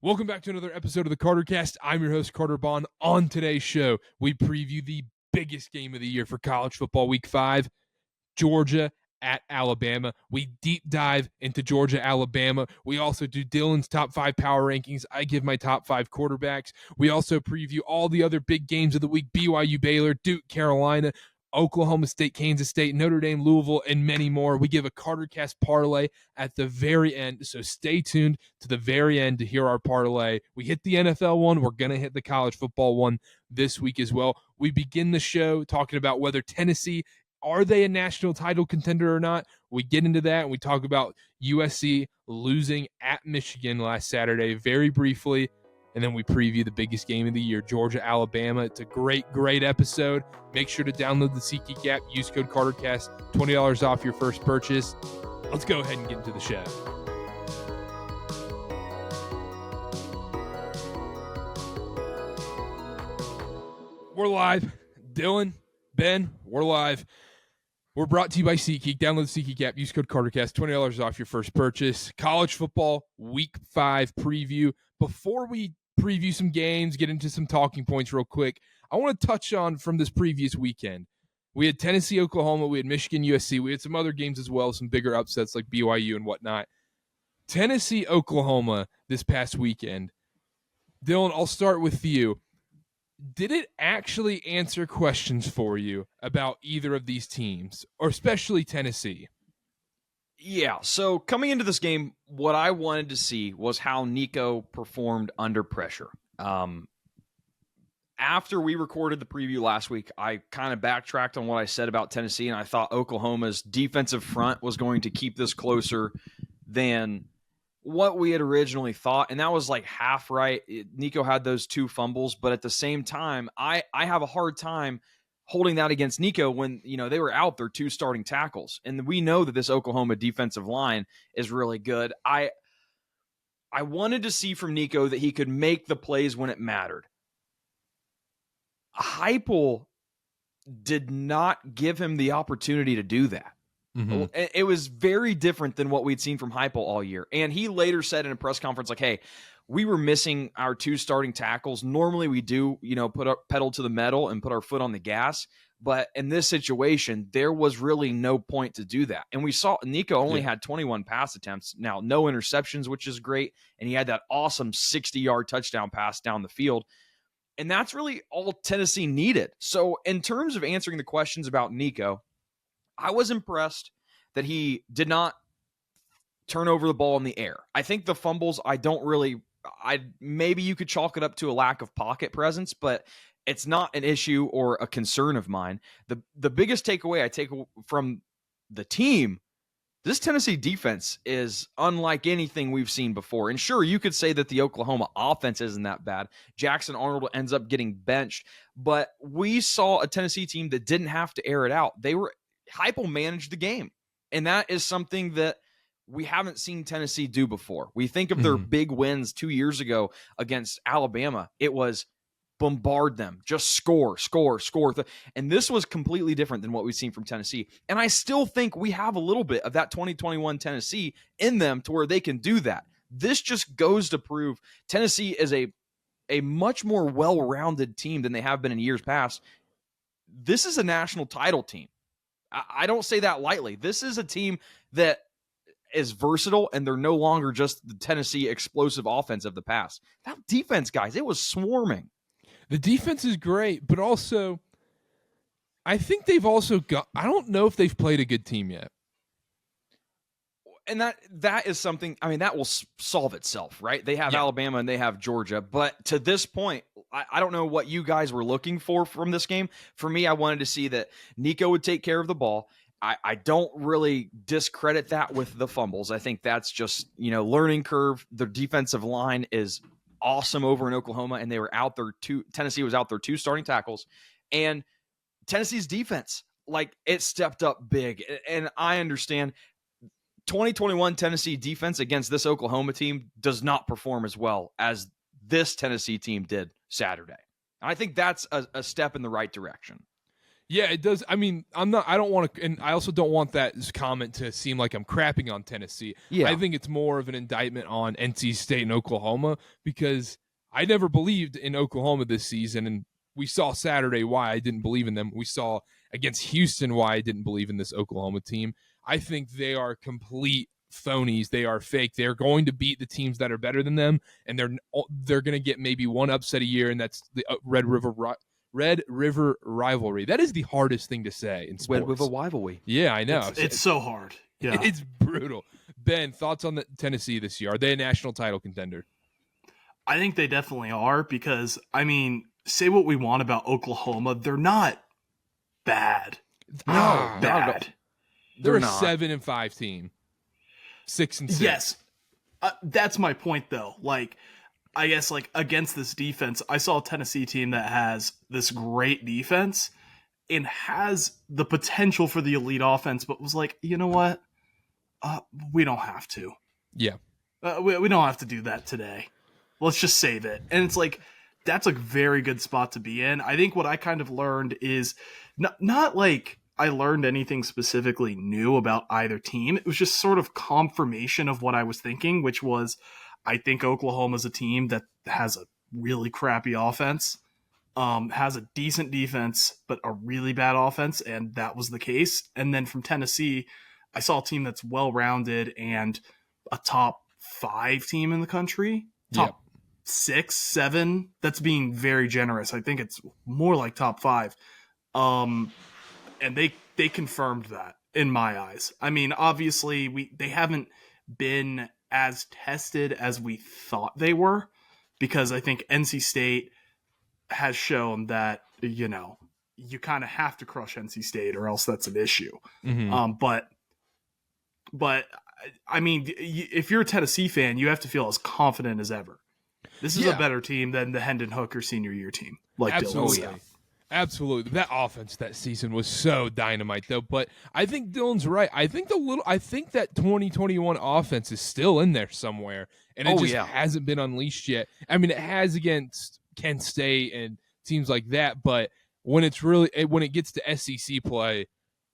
Welcome back to another episode of the KarterKAst. I'm your host, Karter Baughan. On today's show, we preview the biggest game of the year for college football week 5, Georgia at Alabama. We deep dive into Georgia, Alabama. We also do Dylan's top 5 power rankings. I give my top 5 quarterbacks. We also preview all the other big games of the week, BYU, Baylor, Duke, Carolina, Oklahoma State, Kansas State, Notre Dame, Louisville, and many more. We give a KarterKAst parlay at the very end, so stay tuned to the very end to hear our parlay. We hit the NFL one. We're going to hit the college football one this week as well. We begin the show talking about whether Tennessee, are they a national title contender or not? We get into that, and we talk about USC losing at Michigan last Saturday very briefly. And then we preview the biggest game of the year, Georgia, Alabama. It's a great episode. Make sure to download the SeatGeek app. Use code KarterKAst, $20 off your first purchase. Let's go ahead and get into the show. We're live. Dylan, Ben, we're live. We're brought to you by SeatGeek. Download the SeatGeek app. Use code KarterKAst, $20 off your first purchase. College football week 5 preview. Before we preview some games, get into some talking points real quick, I want to touch on from this previous weekend. We had Tennessee, Oklahoma. We had Michigan, USC. We had some other games as well, some bigger upsets like BYU and whatnot. Tennessee, Oklahoma this past weekend. Dylan, I'll start with you. Did it actually answer questions for you about either of these teams, or especially Tennessee? Yeah, so coming into this game, what I wanted to see was how Nico performed under pressure. After we recorded the preview last week, I kind of backtracked on what I said about Tennessee, and I thought Oklahoma's defensive front was going to keep this closer than what we had originally thought, and that was like half right. Nico had those 2 fumbles, but at the same time, I have a hard time holding that against Nico when, they were out their 2 starting tackles. And we know that this Oklahoma defensive line is really good. I wanted to see from Nico that he could make the plays when it mattered. Heupel did not give him the opportunity to do that. Mm-hmm. It was very different than what we'd seen from Heupel all year. And he later said in a press conference, like, hey, we were missing our 2 starting tackles. Normally we do, put our pedal to the metal and put our foot on the gas. But in this situation, there was really no point to do that. And we saw Nico only had 21 pass attempts. Now, no interceptions, which is great. And he had that awesome 60-yard touchdown pass down the field. And that's really all Tennessee needed. So in terms of answering the questions about Nico, I was impressed that he did not turn over the ball in the air. I think the fumbles, maybe you could chalk it up to a lack of pocket presence, but it's not an issue or a concern of mine. The biggest takeaway I take from the team, this Tennessee defense is unlike anything we've seen before. And sure, you could say that the Oklahoma offense isn't that bad. Jackson Arnold ends up getting benched, but we saw a Tennessee team that didn't have to air it out. Heupel managed the game, and that is something that we haven't seen Tennessee do before. We think of their big wins 2 years ago against Alabama. It was bombard them, just score. And this was completely different than what we've seen from Tennessee. And I still think we have a little bit of that 2021 Tennessee in them to where they can do that. This just goes to prove Tennessee is a much more well-rounded team than they have been in years past. This is a national title team. I don't say that lightly. This is a team that is versatile, and they're no longer just the Tennessee explosive offense of the past. That defense, guys, it was swarming. The defense is great, but also I think they've also got – I don't know if they've played a good team yet. And that is something – I mean, that will solve itself, right? They have Alabama and they have Georgia. But to this point, I don't know what you guys were looking for from this game. For me, I wanted to see that Nico would take care of the ball. I don't really discredit that with the fumbles. I think that's just, learning curve. The defensive line is awesome over in Oklahoma, and they were out there Tennessee was out there 2 starting tackles. And Tennessee's defense, it stepped up big. And I understand 2021 Tennessee defense against this Oklahoma team does not perform as well as this Tennessee team did Saturday. I think that's a step in the right direction. Yeah, it does. I mean, I don't want to, and I also don't want that comment to seem like I'm crapping on Tennessee. Yeah. I think it's more of an indictment on NC State and Oklahoma, because I never believed in Oklahoma this season, and we saw Saturday why I didn't believe in them. We saw against Houston why I didn't believe in this Oklahoma team. I think they are complete phonies. They are fake. They're going to beat the teams that are better than them, and they're going to get maybe one upset a year, and that's the Red River rivalry. That is the hardest thing to say in sports. Red River rivalry. Yeah, I know. It's so hard. Yeah. It's brutal. Ben, thoughts on the Tennessee this year? Are they a national title contender? I think they definitely are because, I mean, say what we want about Oklahoma, they're not bad. No, bad. They're a 7-5 team. 6-6. Yes. That's my point, though. Like, I guess, like, against this defense, I saw a Tennessee team that has this great defense and has the potential for the elite offense, but was like, you know what? We don't have to. Yeah. We don't have to do that today. Let's just save it. And it's like, that's a very good spot to be in. I think what I kind of learned is not like I learned anything specifically new about either team. It was just sort of confirmation of what I was thinking, which was, I think Oklahoma's a team that has a really crappy offense, has a decent defense, but a really bad offense, and that was the case. And then from Tennessee, I saw a team that's well-rounded and a top 5 team in the country, top 6, 7. That's being very generous. I think it's more like top 5. And they confirmed that in my eyes. I mean, obviously they haven't been as tested as we thought they were, because I think NC State has shown that, you know, you kind of have to crush NC State or else that's an issue. Mm-hmm. But I mean, if you're a Tennessee fan, you have to feel as confident as ever. This is a better team than the Hendon Hooker senior year team. Like Absolutely. Dylan said. Absolutely. That offense that season was so dynamite, though. But I think Dylan's right. I think that 2021 offense is still in there somewhere, and it hasn't been unleashed yet. I mean, it has against Kent State and teams like that, but when it gets to SEC play,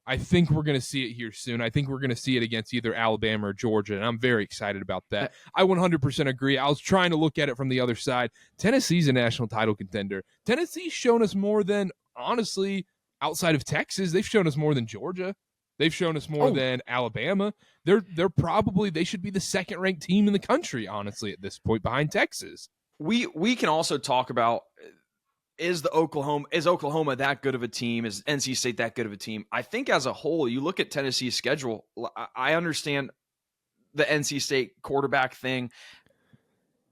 I think we're going to see it here soon. I think we're going to see it against either Alabama or Georgia, and I'm very excited about that. I 100% agree. I was trying to look at it from the other side. Tennessee's a national title contender. Tennessee's shown us more than, honestly, outside of Texas, they've shown us more than Georgia. They've shown us more than Alabama. They should be the second-ranked team in the country, honestly, at this point, behind Texas. We can also talk about, is Oklahoma that good of a team? Is NC State that good of a team? I think as a whole, you look at Tennessee's schedule, I understand the NC State quarterback thing.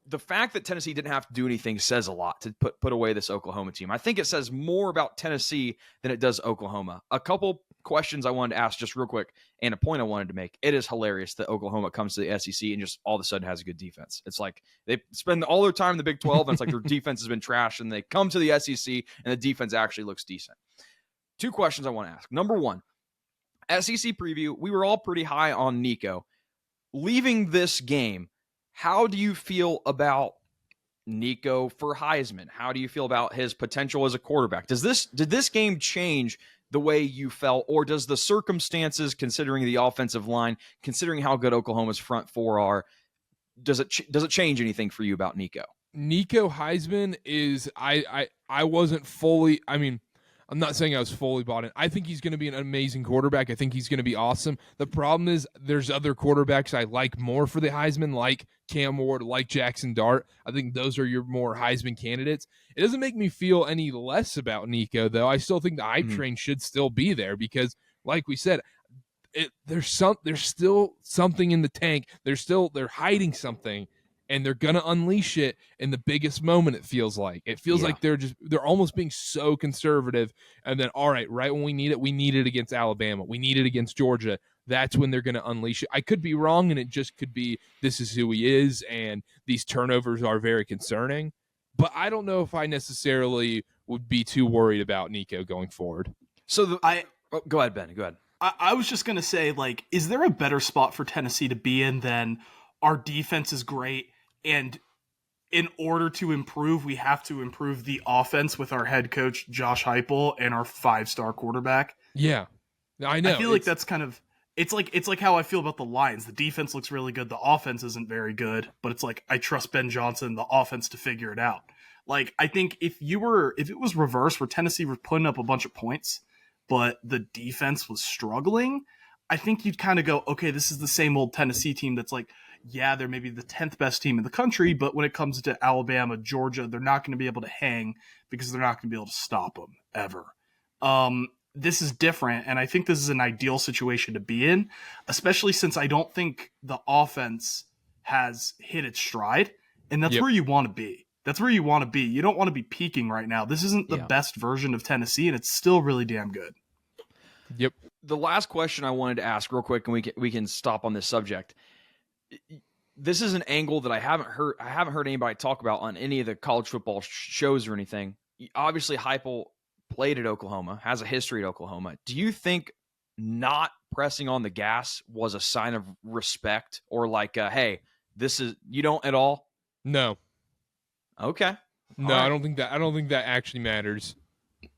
The fact that Tennessee didn't have to do anything says a lot to put away this Oklahoma team. I think it says more about Tennessee than it does Oklahoma. A couple questions I wanted to ask just real quick, and a point I wanted to make. It is hilarious that Oklahoma comes to the SEC and just all of a sudden has a good defense. It's like they spend all their time in the Big 12, and it's like their defense has been trashed, and they come to the SEC, and the defense actually looks decent. 2 questions I want to ask. Number 1, SEC preview, we were all pretty high on Nico. Leaving this game, how do you feel about Nico for Heisman? How do you feel about his potential as a quarterback? Did this game change the way you felt, or does the circumstances, considering the offensive line, considering how good Oklahoma's front 4 are, does it change anything for you about Nico? Nico Heisman is I wasn't fully. I mean, I'm not saying I was fully bought in. I think he's going to be an amazing quarterback. I think he's going to be awesome. The problem is there's other quarterbacks I like more for the Heisman, like Cam Ward, like Jackson Dart. I think those are your more Heisman candidates. It doesn't make me feel any less about Nico, though. I still think the hype train should still be there because, like we said, there's still something in the tank. They're hiding something, and they're gonna unleash it in the biggest moment. It feels like like they're almost being so conservative, and then right when we need it against Alabama, we need it against Georgia. That's when they're gonna unleash it. I could be wrong, and it just could be this is who he is, and these turnovers are very concerning. But I don't know if I necessarily would be too worried about Nico going forward. So go ahead, Ben. Go ahead. I was just gonna say, like, is there a better spot for Tennessee to be in than our defense is great and in order to improve, we have to improve the offense with our head coach, Josh Heupel, and our 5-star quarterback. Yeah, I know. I feel like that's kind of, it's like how I feel about the Lions. The defense looks really good. The offense isn't very good, but it's like, I trust Ben Johnson, the offense, to figure it out. Like, I think if it was reversed where Tennessee was putting up a bunch of points, but the defense was struggling, I think you'd kind of go, okay, this is the same old Tennessee team that's like, yeah, they're maybe the 10th best team in the country, but when it comes to Alabama, Georgia, they're not going to be able to hang because they're not going to be able to stop them ever. This is different, and I think this is an ideal situation to be in, especially since I don't think the offense has hit its stride, and that's where you want to be. That's where you want to be. You don't want to be peaking right now. This isn't the best version of Tennessee, and it's still really damn good. Yep. The last question I wanted to ask real quick, and we can stop on this subject. This is an angle that I haven't heard anybody talk about on any of the college football shows or anything. Obviously, Heupel played at Oklahoma, has a history at Oklahoma. Do you think not pressing on the gas was a sign of respect, or like, hey, you don't at all? No. Okay. No, right. I don't think that actually matters.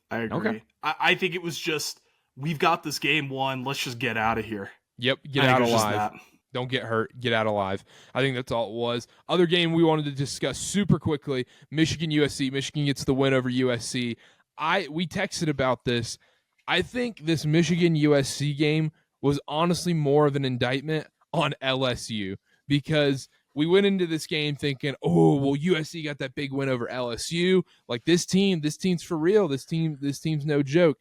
I agree. Okay. I think it was just, we've got this game won. Let's just get out of here. Yep. Get out alive. Don't get hurt. Get out alive. I think that's all it was. Other game we wanted to discuss super quickly, Michigan USC. Michigan gets the win over USC. We texted about this. I think this Michigan USC game was honestly more of an indictment on LSU, because we went into this game thinking, oh, well, USC got that big win over LSU. Like, this team's for real. This team's no joke.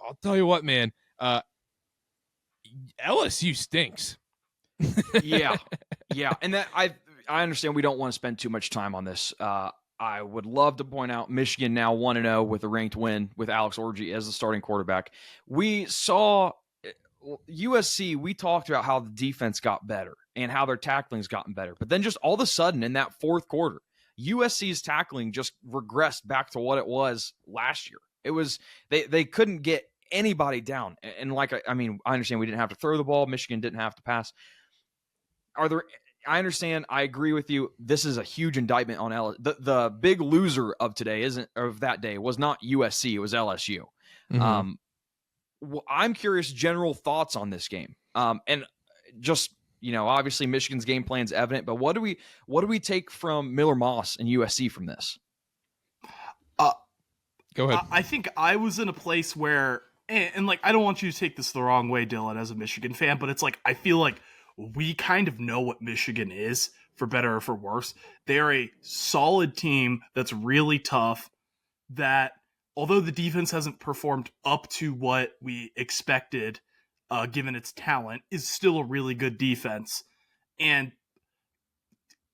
I'll tell you what, man. LSU stinks. Yeah. And that I understand we don't want to spend too much time on this. I would love to point out Michigan now 1-0 with a ranked win with Alex Orji as the starting quarterback. We saw USC, we talked about how the defense got better and how their tackling's gotten better. But then just all of a sudden in that fourth quarter, USC's tackling just regressed back to what it was last year. It was they couldn't get anybody down. And like, I mean, I understand we didn't have to throw the ball. Michigan didn't have to pass. I understand. I agree with you. This is a huge indictment on LSU. The big loser of that day was not USC. It was LSU. Mm-hmm. Well, I'm curious, general thoughts on this game. And just, obviously Michigan's game plan is evident, but what do we take from Miller Moss and USC from this? Go ahead. I think I was in a place where, and like, I don't want you to take this the wrong way, Dylan, as a Michigan fan, but it's like, I feel like we kind of know what Michigan is, for better or for worse. They are a solid team that's really tough, that although the defense hasn't performed up to what we expected, given its talent, is still a really good defense, and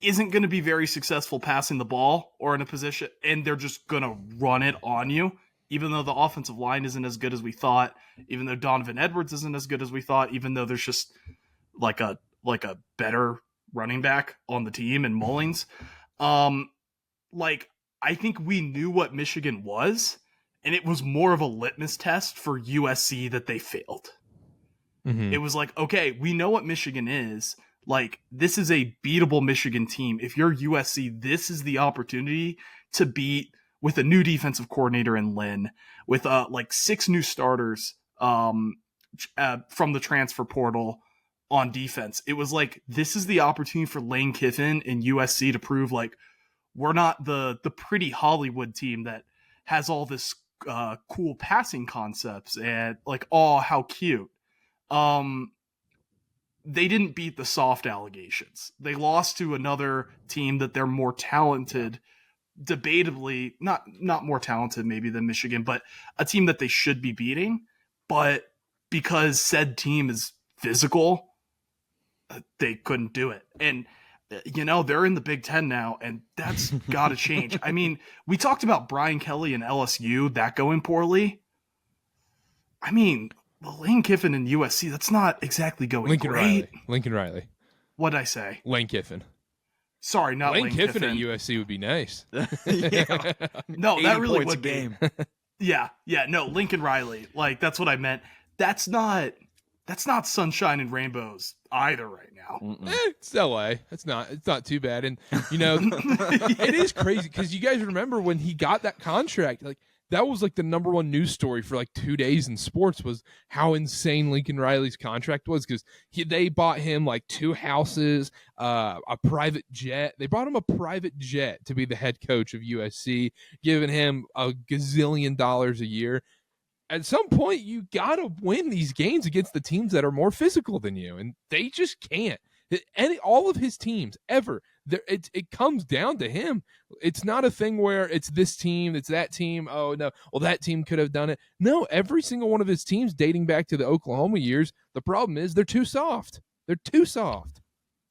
isn't going to be very successful passing the ball or in a position, and they're just going to run it on you, even though the offensive line isn't as good as we thought, even though Donovan Edwards isn't as good as we thought, even though there's just like a better running back on the team in Mullings. Like, I think we knew what Michigan was, and it was more of a litmus test for USC that they failed. Mm-hmm. It was like, okay, we know what Michigan is. Like, this is a beatable Michigan team. If you're USC, this is the opportunity to beat, with a new defensive coordinator in Lynn, with like 6 new starters from the transfer portal on defense. It was like, this is the opportunity for Lane Kiffin and USC to prove, like, we're not the pretty Hollywood team that has all this cool passing concepts and like, oh, how cute. They didn't beat the soft allegations. They lost to another team that they're more talented, debatably, not more talented maybe than Michigan, but a team that they should be beating. But because said team is physical, they couldn't do it. And, they're in the Big Ten now, and that's got to change. I mean, we talked about Brian Kelly and LSU, that going poorly. I mean, Lane Kiffin and USC, that's not exactly going great. Lincoln Riley. What'd I say? Lane Kiffin. Sorry, not Lane Kiffin. At USC would be nice. Yeah. No, that really would be. Yeah, no, Lincoln Riley. Like, that's what I meant. That's not that's not sunshine and rainbows either right now. It's LA. It's not too bad. And it is crazy because you guys remember when he got that contract, like that was like the number one news story for like 2 days in sports was how insane Lincoln Riley's contract was because they bought him like 2 houses, a private jet. They bought him a private jet to be the head coach of USC, giving him $1 gazillion a year. At some point, you got to win these games against the teams that are more physical than you, and they just can't. All of his teams ever, it comes down to him. It's not a thing where it's this team, it's that team. Oh no, well that team could have done it. No, every single one of his teams, dating back to the Oklahoma years, the problem is they're too soft. They're too soft.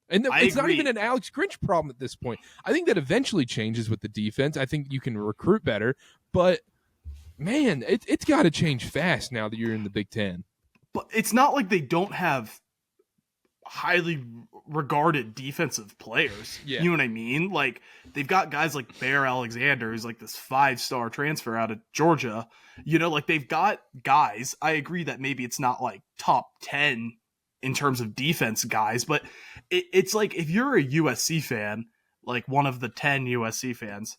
And it's not even an Alex Grinch problem at this point. I think that eventually changes with the defense. I think you can recruit better, but man, it's got to change fast now that you're in the Big Ten. But it's not like they don't have highly regarded defensive players. Yeah. You know what I mean? Like, they've got guys like Bear Alexander, who's like this 5-star transfer out of Georgia. Like they've got guys. I agree that maybe it's not like top 10 in terms of defense guys, but it's like if you're a USC fan, like one of the 10 USC fans,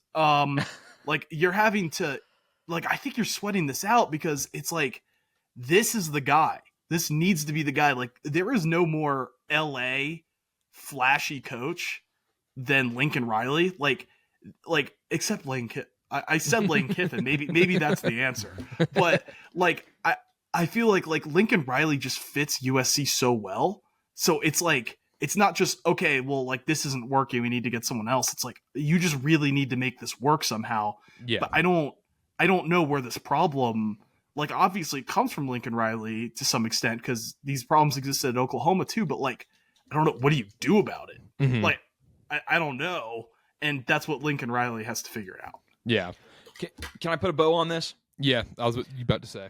like you're having to, like, I think you're sweating this out because it's like, this is the guy. This needs to be the guy. Like, there is no more LA flashy coach than Lincoln Riley. Like except Lane Kiffin. I said Lane Kiffin. Maybe that's the answer. But like, I feel like Lincoln Riley just fits USC so well. So it's like, it's not just, okay, well, like this isn't working, we need to get someone else. It's like, you just really need to make this work somehow. Yeah. But I don't know where this problem, like, obviously it comes from Lincoln Riley to some extent because these problems existed at Oklahoma too, but like, I don't know, what do you do about it? Mm-hmm. Like, I don't know. And that's what Lincoln Riley has to figure out. Yeah. Can I put a bow on this? Yeah, I was about to say.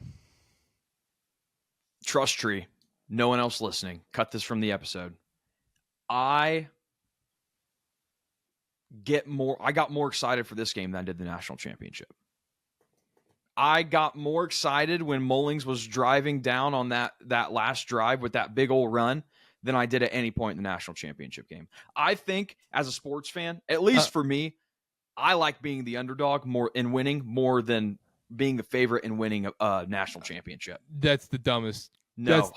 Trust tree. No one else listening. Cut this from the episode. I got more excited for this game than I did the national championship. I got more excited when Mullings was driving down on that last drive with that big old run than I did at any point in the national championship game. I think as a sports fan, at least for me, I like being the underdog more in winning more than being the favorite in winning a national championship. That's the dumbest. No,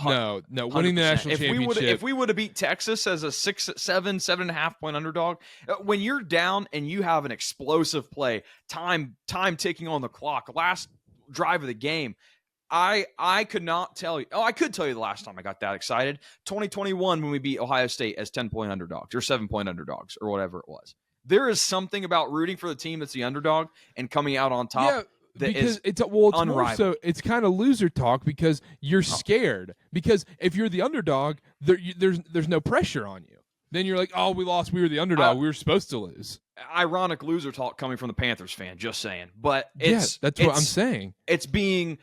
Winning the national championship. If we would have beat Texas as a 7.5 point underdog, when you're down and you have an explosive play, time ticking on the clock, last drive of the game, I could not tell you. Oh, I could tell you the last time I got that excited. 2021 when we beat Ohio State as 10-point underdogs or 7-point underdogs or whatever it was. There is something about rooting for the team that's the underdog and coming out on top. Yeah. Because it's more so it's kind of loser talk because you're scared because if you're the underdog there's no pressure on you. Then you're like, oh, we lost, we were the underdog, we were supposed to lose. Ironic loser talk coming from the Panthers fan, just saying. But that's what I'm saying. It's being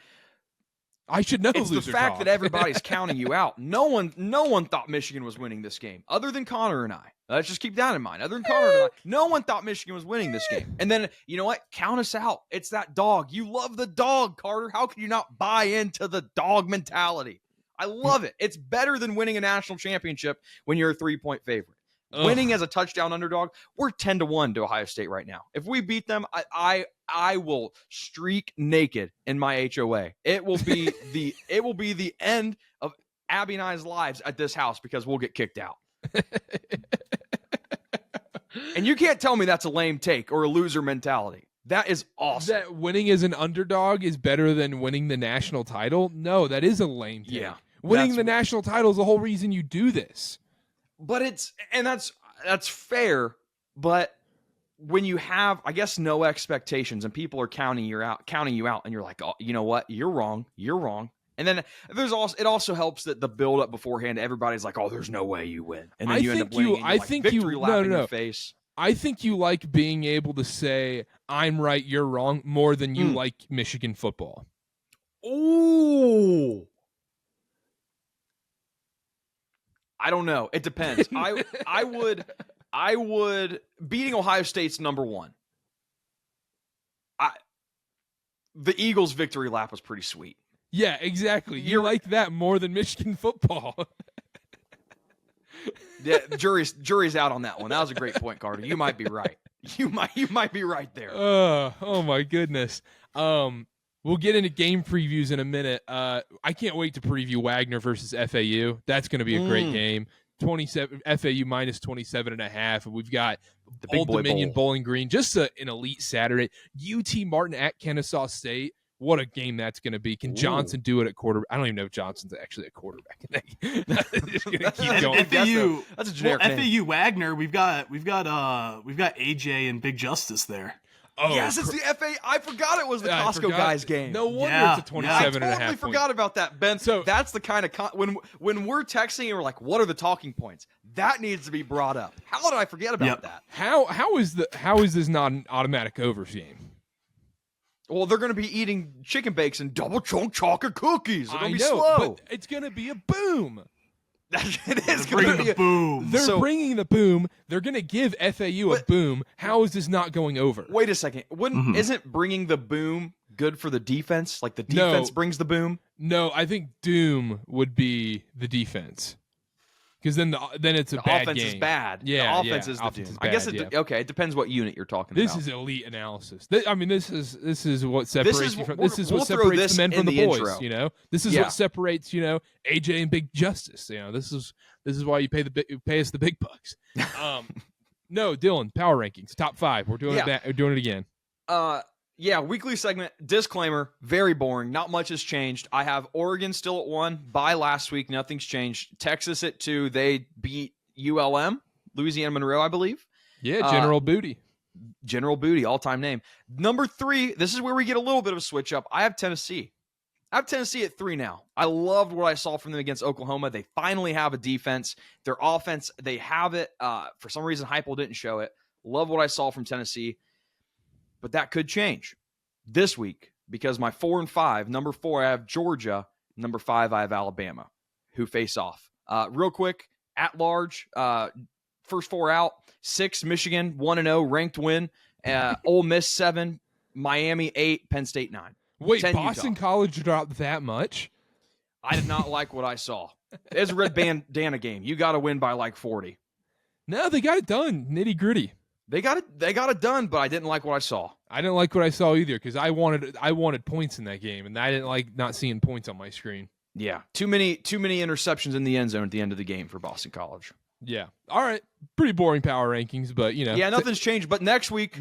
I should know. It's loser the fact talk. that everybody's counting you out. No one thought Michigan was winning this game other than Connor and I. Let's just keep that in mind. Other than Connor and I, no one thought Michigan was winning this game. And then, you know what? Count us out. It's that dog. You love the dog, Karter. How can you not buy into the dog mentality? I love it. It's better than winning a national championship when you're a 3-point favorite. Ugh. Winning as a touchdown underdog, we're 10-1 to Ohio State right now. If we beat them, I will streak naked in my HOA. It will be the end of Abby and I's lives at this house because we'll get kicked out. And you can't tell me that's a lame take or a loser mentality. That is awesome. That winning as an underdog is better than winning the national title? No, that is a lame take. Yeah. Winning the national title is the whole reason you do this. But that's fair, but when you have, I guess, no expectations and people are counting you out, and you're like, oh, you know what? You're wrong. And then it also helps that the build up beforehand, everybody's like, oh, there's no way you win. And then you end up winning. Your face. I think you like being able to say, I'm right, you're wrong, more than you like Michigan football. Ooh. I don't know. It depends. I would beating Ohio State's number one. The Eagles' victory lap was pretty sweet. Yeah, exactly. You like that more than Michigan football. Yeah, jury's out on that one. That was a great point, Carter. You might be right. You might be right there. Oh my goodness. We'll get into game previews in a minute. I can't wait to preview Wagner versus FAU. That's going to be a great game. 27 FAU minus 27.5. And we've got the Old Dominion Bowl. Bowling Green. Just an elite Saturday. UT Martin at Kennesaw State. What a game that's going to be. Can Johnson do it at quarterback? I don't even know if Johnson's actually a quarterback. Just gonna keep going. FAU, that's a generic name. FAU Wagner. We've got AJ and Big Justice there. Oh, yes, it's the FA. I forgot it was the Costco guys game. No wonder it's a 27 I totally forgot about that, Ben. So that's the kind of when we're texting and we're like, "What are the talking points?" That needs to be brought up. How did I forget about that? How is this not an automatic overs game? Well, they're going to be eating chicken bakes and double chunk chocolate cookies. They're going to be slow, but it's going to be a boom. It is going to be a boom. They're bringing the boom. They're going to give FAU a boom. How is this not going over? Wait a second. Isn't bringing the boom good for the defense? Like the defense brings the boom? No, I think doom would be the defense. Because then it's a bad game. The offense is bad. Yeah, the offense is the doom. Bad, I guess it depends what unit you're talking about. This is elite analysis. This is what separates you from. This is what separates separates the men from the boys. Intro. You know, this is what separates AJ and Big Justice. You know, this is why you pay us the big bucks. No, Dylan, power rankings, top 5. We're doing it. We're doing it again. Yeah, weekly segment. Disclaimer, very boring. Not much has changed. I have Oregon still at 1. Bye last week. Nothing's changed. Texas at 2. They beat ULM, Louisiana Monroe, I believe. Yeah, General Booty. General Booty, all-time name. Number 3, this is where we get a little bit of a switch up. I have Tennessee. I have Tennessee at 3 now. I loved what I saw from them against Oklahoma. They finally have a defense. Their offense, they have it. For some reason, Heupel didn't show it. Love what I saw from Tennessee. But that could change this week because my 4 and 5, number 4, I have Georgia. Number 5, I have Alabama, who face off. Real quick, at large, first 4 out, 6, Michigan, 1-0, ranked win. Ole Miss, 7, Miami, 8, Penn State, 9. Wait, Boston College dropped that much? I did not like what I saw. It's a red bandana game. You got to win by like 40. No, they got it done, nitty gritty. They got it done, but I didn't like what I saw. I didn't like what I saw either because I wanted points in that game, and I didn't like not seeing points on my screen. Yeah, too many interceptions in the end zone at the end of the game for Boston College. Yeah, all right, pretty boring power rankings, but yeah, nothing's changed. But next week,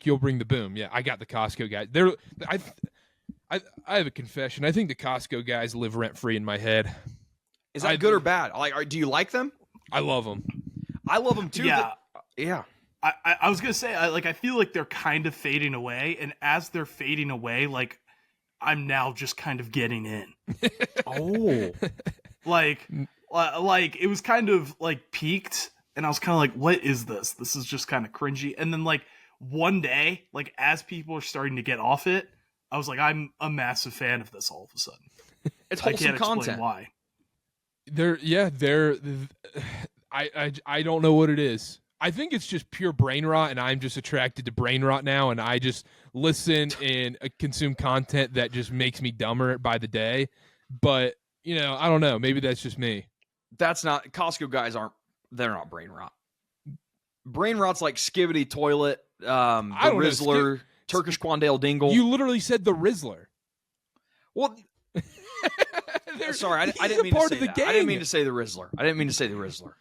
you'll bring the boom. Yeah, I got the Costco guys. I have a confession. I think the Costco guys live rent free in my head. Is that good or bad? Do you like them? I love them. I love them too. Yeah. Yeah. I was going to say, I feel like they're kind of fading away. And as they're fading away, like, I'm now just kind of getting in. Oh. Like, it was kind of, like, peaked. And I was kind of like, what is this? This is just kind of cringy. And then, like, one day, like, as people are starting to get off it, I was like, I'm a massive fan of this all of a sudden. It's wholesome content. Why. I don't know what it is. I think it's just pure brain rot, and I'm just attracted to brain rot now, and I just listen and consume content that just makes me dumber by the day. But, I don't know. Maybe that's just me. That's not – Costco guys they're not brain rot. Brain rot's like Skivity Toilet, the Rizzler, Turkish Quandale Dingle. You literally said the Rizzler. Well – sorry, I didn't mean to say that. I didn't mean to say the Rizzler.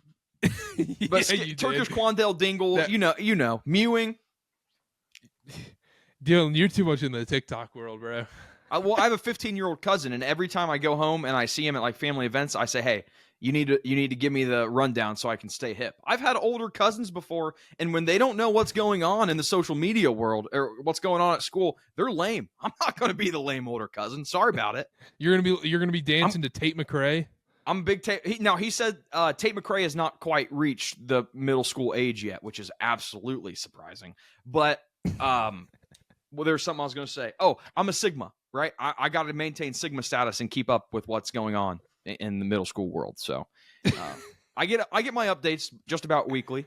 But Turkish Quandale Dingle, you know, mewing. Dylan, you're too much in the TikTok world, bro. I have a 15-year-old cousin, and every time I go home and I see him at like family events, I say, "Hey, you need to give me the rundown so I can stay hip." I've had older cousins before, and when they don't know what's going on in the social media world or what's going on at school, they're lame. I'm not going to be the lame older cousin. Sorry about it. You're gonna be dancing to Tate McRae. I'm a big Tate. He said Tate McRae has not quite reached the middle school age yet, which is absolutely surprising. But there's something I was going to say. Oh, I'm a Sigma, right? I got to maintain Sigma status and keep up with what's going on in the middle school world. So I get my updates just about weekly.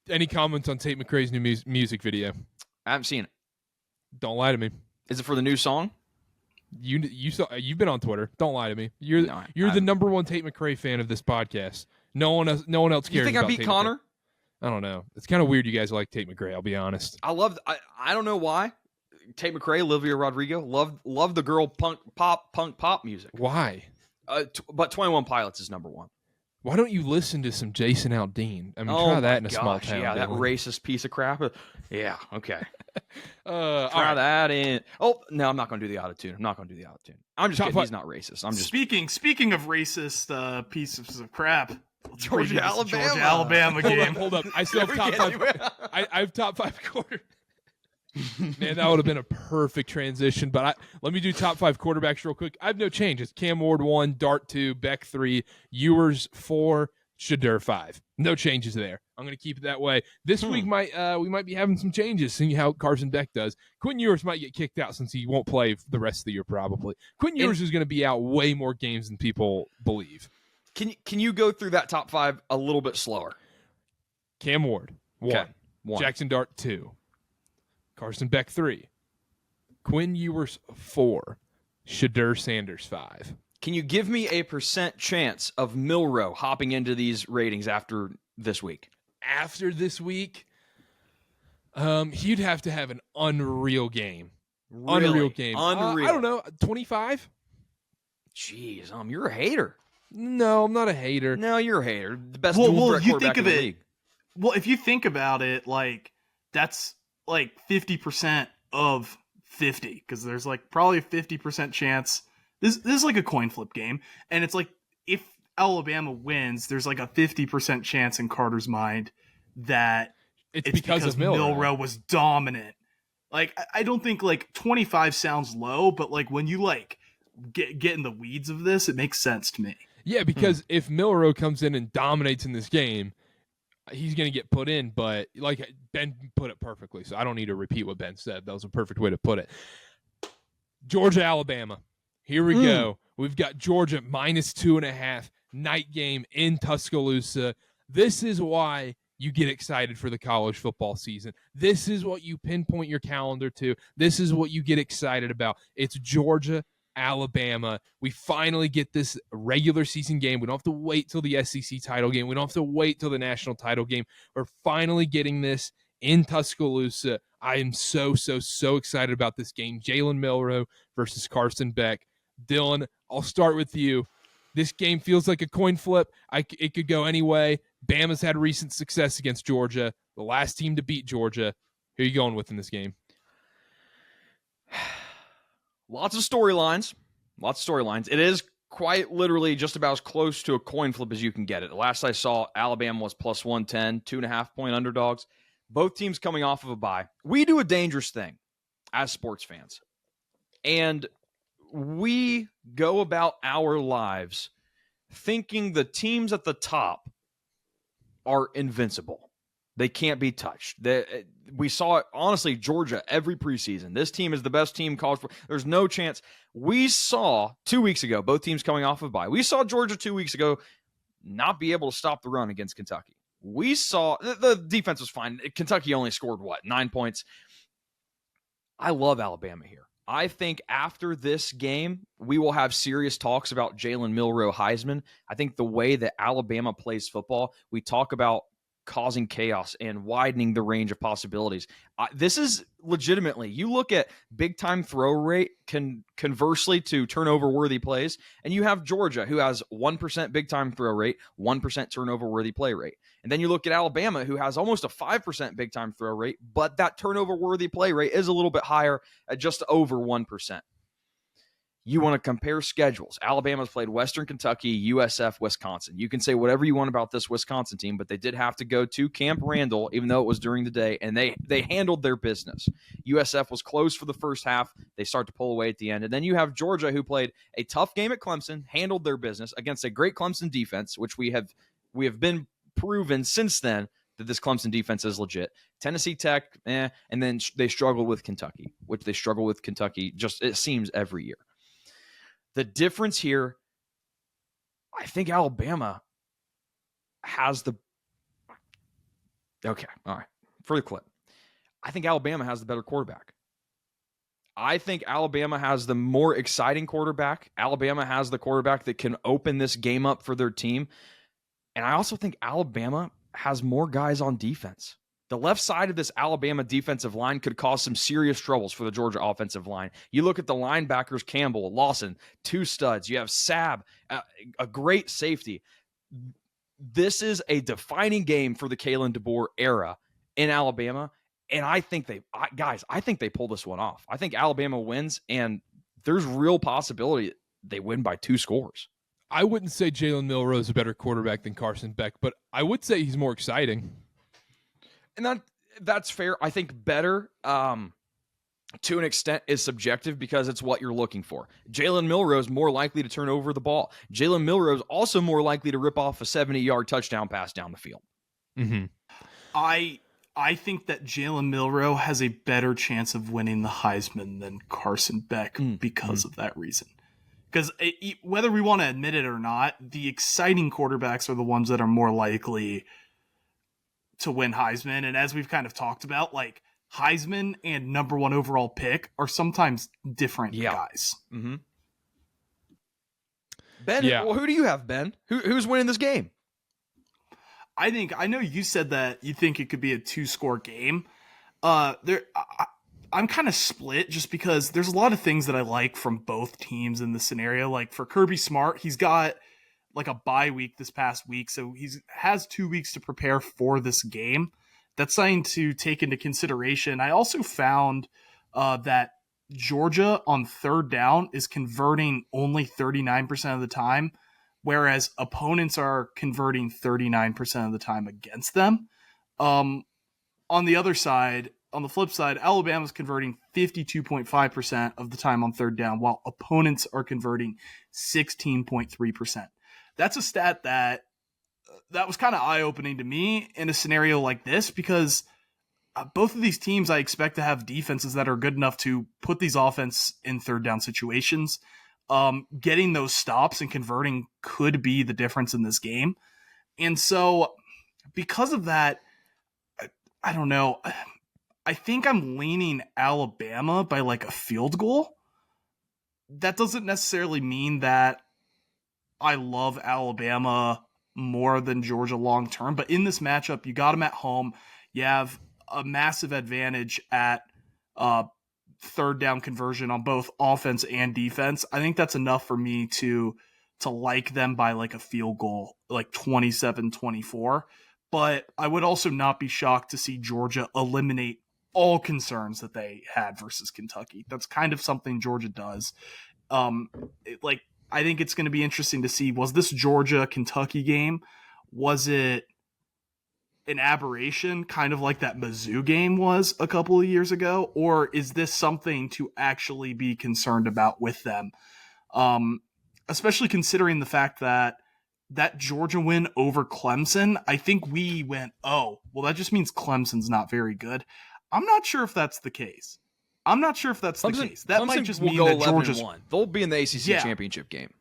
Any comments on Tate McRae's new music video? I haven't seen it. Don't lie to me. Is it for the new song? You've been on Twitter. Don't lie to me. You're the number one Tate McRae fan of this podcast. No one else cares. You think I beat Tate Connor? McRae. I don't know. It's kind of weird you guys like Tate McRae, I'll be honest. I don't know why. Tate McRae, Olivia Rodrigo, love the girl punk pop music. Why? But 21 Pilots is number one. Why don't you listen to some Jason Aldean? I mean, try that in a small town. Yeah, that racist piece of crap. Yeah, okay. Try that in. Oh, no, I'm not going to do the auto-tune. I'm just kidding. He's not racist. I'm just speaking of racist pieces of crap. Georgia, Alabama game. Hold up. I still have top five. I have top five quarter. Man, that would have been a perfect transition. But let me do top five quarterbacks real quick. I have no changes. Cam Ward 1, Dart 2, Beck 3, Ewers 4, Shedeur 5. No changes there. I'm going to keep it that way. This week we might be having some changes, seeing how Carson Beck does. Quentin Ewers might get kicked out since he won't play the rest of the year probably. Quentin Ewers is going to be out way more games than people believe. Can you go through that top five a little bit slower? Cam Ward 1, okay. 1. Jackson Dart 2, Carson Beck 3, Quinn Ewers 4, Shedeur Sanders 5. Can you give me a % chance of Milroe hopping into these ratings after this week? After this week, he'd have to have an unreal game. Really? Unreal game. Unreal. I don't know, 25? Jeez, you're a hater. No, I'm not a hater. No, you're a hater. The best dual threat quarterback in the league. Well, if you think about it, like that's like 50% of 50 because there's like probably a 50% chance. This is like a coin flip game, and it's like if Alabama wins, there's like a 50% chance in Carter's mind that it's because Milroe was dominant. Like I don't think like 25 sounds low, but like when you like get in the weeds of this, it makes sense to me. Yeah, because if Milroe comes in and dominates in this game, he's going to get put in. But like Ben put it perfectly, so I don't need to repeat what Ben said. That was a perfect way to put it. Georgia, Alabama. Here we go. We've got Georgia -2.5, night game in Tuscaloosa. This is why you get excited for the college football season. This is what you pinpoint your calendar to. This is what you get excited about. It's Georgia, Alabama. We finally get this regular season game. We don't have to wait till the SEC title game. We don't have to wait till the national title game. We're finally getting this in Tuscaloosa. I am so excited about this game. Jalen Milroe versus Carson Beck. Dylan, I'll start with you. This game feels like a coin flip. It could go any way. Bama's had recent success against Georgia, the last team to beat Georgia. Who are you going with in this game? Lots of storylines. It is quite literally just about as close to a coin flip as you can get it. The last I saw, Alabama was +110, 2.5-point underdogs. Both teams coming off of a bye. We do a dangerous thing as sports fans. And we go about our lives thinking the teams at the top are invincible. They can't be touched. We saw it, honestly, Georgia every preseason. This team is the best team college. There's no chance. We saw 2 weeks ago, both teams coming off of bye. We saw Georgia 2 weeks ago not be able to stop the run against Kentucky. We saw the defense was fine. Kentucky only scored, 9 points. I love Alabama here. I think after this game, we will have serious talks about Jalen Milroe Heisman. I think the way that Alabama plays football, we talk about causing chaos and widening the range of possibilities. This is legitimately, you look at big time throw rate conversely to turnover worthy plays, and you have Georgia who has 1% big time throw rate, 1% turnover worthy play rate. And then you look at Alabama who has almost a 5% big time throw rate, but that turnover worthy play rate is a little bit higher at just over 1%. You want to compare schedules. Alabama's played Western Kentucky, USF, Wisconsin. You can say whatever you want about this Wisconsin team, but they did have to go to Camp Randall, even though it was during the day, and they handled their business. USF was closed for the first half. They start to pull away at the end. And then you have Georgia, who played a tough game at Clemson, handled their business against a great Clemson defense, which we have been proven since then that this Clemson defense is legit. Tennessee Tech, and then they struggled with Kentucky, which they struggle with Kentucky just, it seems, every year. The difference here, I think Alabama has the... Okay, all right. For the clip. I think Alabama has the better quarterback. I think Alabama has the more exciting quarterback. Alabama has the quarterback that can open this game up for their team. And I also think Alabama has more guys on defense. The left side of this Alabama defensive line could cause some serious troubles for the Georgia offensive line. You look at the linebackers, Campbell, Lawson, 2 studs. You have Sabb, a great safety. This is a defining game for the Kalen DeBoer era in Alabama. And I think I think they pull this one off. I think Alabama wins, and there's real possibility they win by 2 scores. I wouldn't say Jalen Milroe is a better quarterback than Carson Beck, but I would say he's more exciting. And that's fair. I think better, to an extent, is subjective because it's what you're looking for. Jalen Milroe is more likely to turn over the ball. Jalen Milroe is also more likely to rip off a 70-yard touchdown pass down the field. Mm-hmm. I think that Jalen Milroe has a better chance of winning the Heisman than Carson Beck because of that reason. Because whether we want to admit it or not, the exciting quarterbacks are the ones that are more likely to win Heisman. And as we've kind of talked about, like Heisman and number 1 overall pick are sometimes different guys. Mm-hmm. Ben, who do you have, Ben? Who's winning this game? I know you said that you think it could be a 2-score game. I'm kind of split just because there's a lot of things that I like from both teams in this scenario. Like for Kirby Smart, he's got like a bye week this past week, so he has 2 weeks to prepare for this game. That's something to take into consideration. I also found that Georgia on 3rd down is converting only 39% of the time, whereas opponents are converting 39% of the time against them. On the other side, on the flip side, Alabama's converting 52.5% of the time on 3rd down, while opponents are converting 16.3%. That's a stat that was kind of eye-opening to me in a scenario like this, because both of these teams I expect to have defenses that are good enough to put these offense in 3rd down situations. Getting those stops and converting could be the difference in this game. And so because of that, I don't know. I think I'm leaning Alabama by like a field goal. That doesn't necessarily mean that I love Alabama more than Georgia long term, but in this matchup, you got them at home. You have a massive advantage at 3rd down conversion on both offense and defense. I think that's enough for me to like them by like a field goal, like 27-24. But I would also not be shocked to see Georgia eliminate all concerns that they had versus Kentucky. That's kind of something Georgia does. I think it's going to be interesting to see, was this Georgia-Kentucky game, was it an aberration, kind of like that Mizzou game was a couple of years ago, or is this something to actually be concerned about with them? Especially considering the fact that Georgia win over Clemson, I think we went, oh, well, that just means Clemson's not very good. I'm not sure if that's the case. That Clemson might just will mean go that 11 Georgia's... and 1. They'll be in the ACC championship game.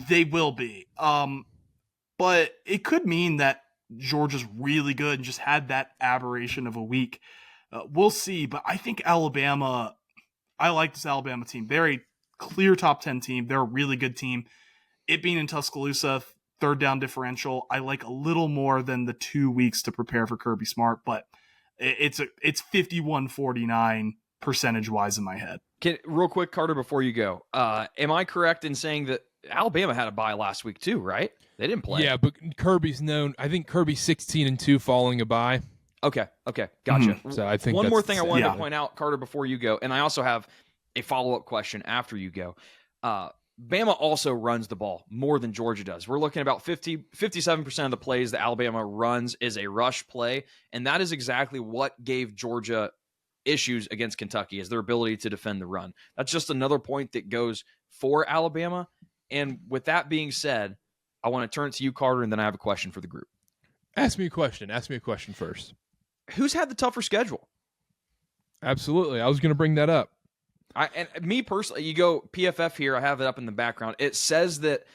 They will be. But it could mean that Georgia's really good and just had that aberration of a week. We'll see. But I think Alabama, I like this Alabama team. Very clear top 10 team. They're a really good team. It being in Tuscaloosa, 3rd down differential, I like a little more than the 2 weeks to prepare for Kirby Smart, but it's 51-49 percentage-wise in my head. Real quick, Karter, before you go, am I correct in saying that Alabama had a bye last week too, right? They didn't play. Yeah, but Kirby's known. I think Kirby's 16-2 following a bye. Okay, gotcha. Mm-hmm. So I think one more thing I wanted to point out, Karter, before you go, and I also have a follow-up question after you go. Bama also runs the ball more than Georgia does. We're looking at about 57% of the plays that Alabama runs is a rush play, and that is exactly what gave Georgia issues against Kentucky, is their ability to defend the run. That's just another point that goes for Alabama. And with that being said, I want to turn it to you, Karter, and then I have a question for the group. Ask me a question first. Who's had the tougher schedule? Absolutely. I was going to bring that up. And me personally, you go PFF here, I have it up in the background. It says that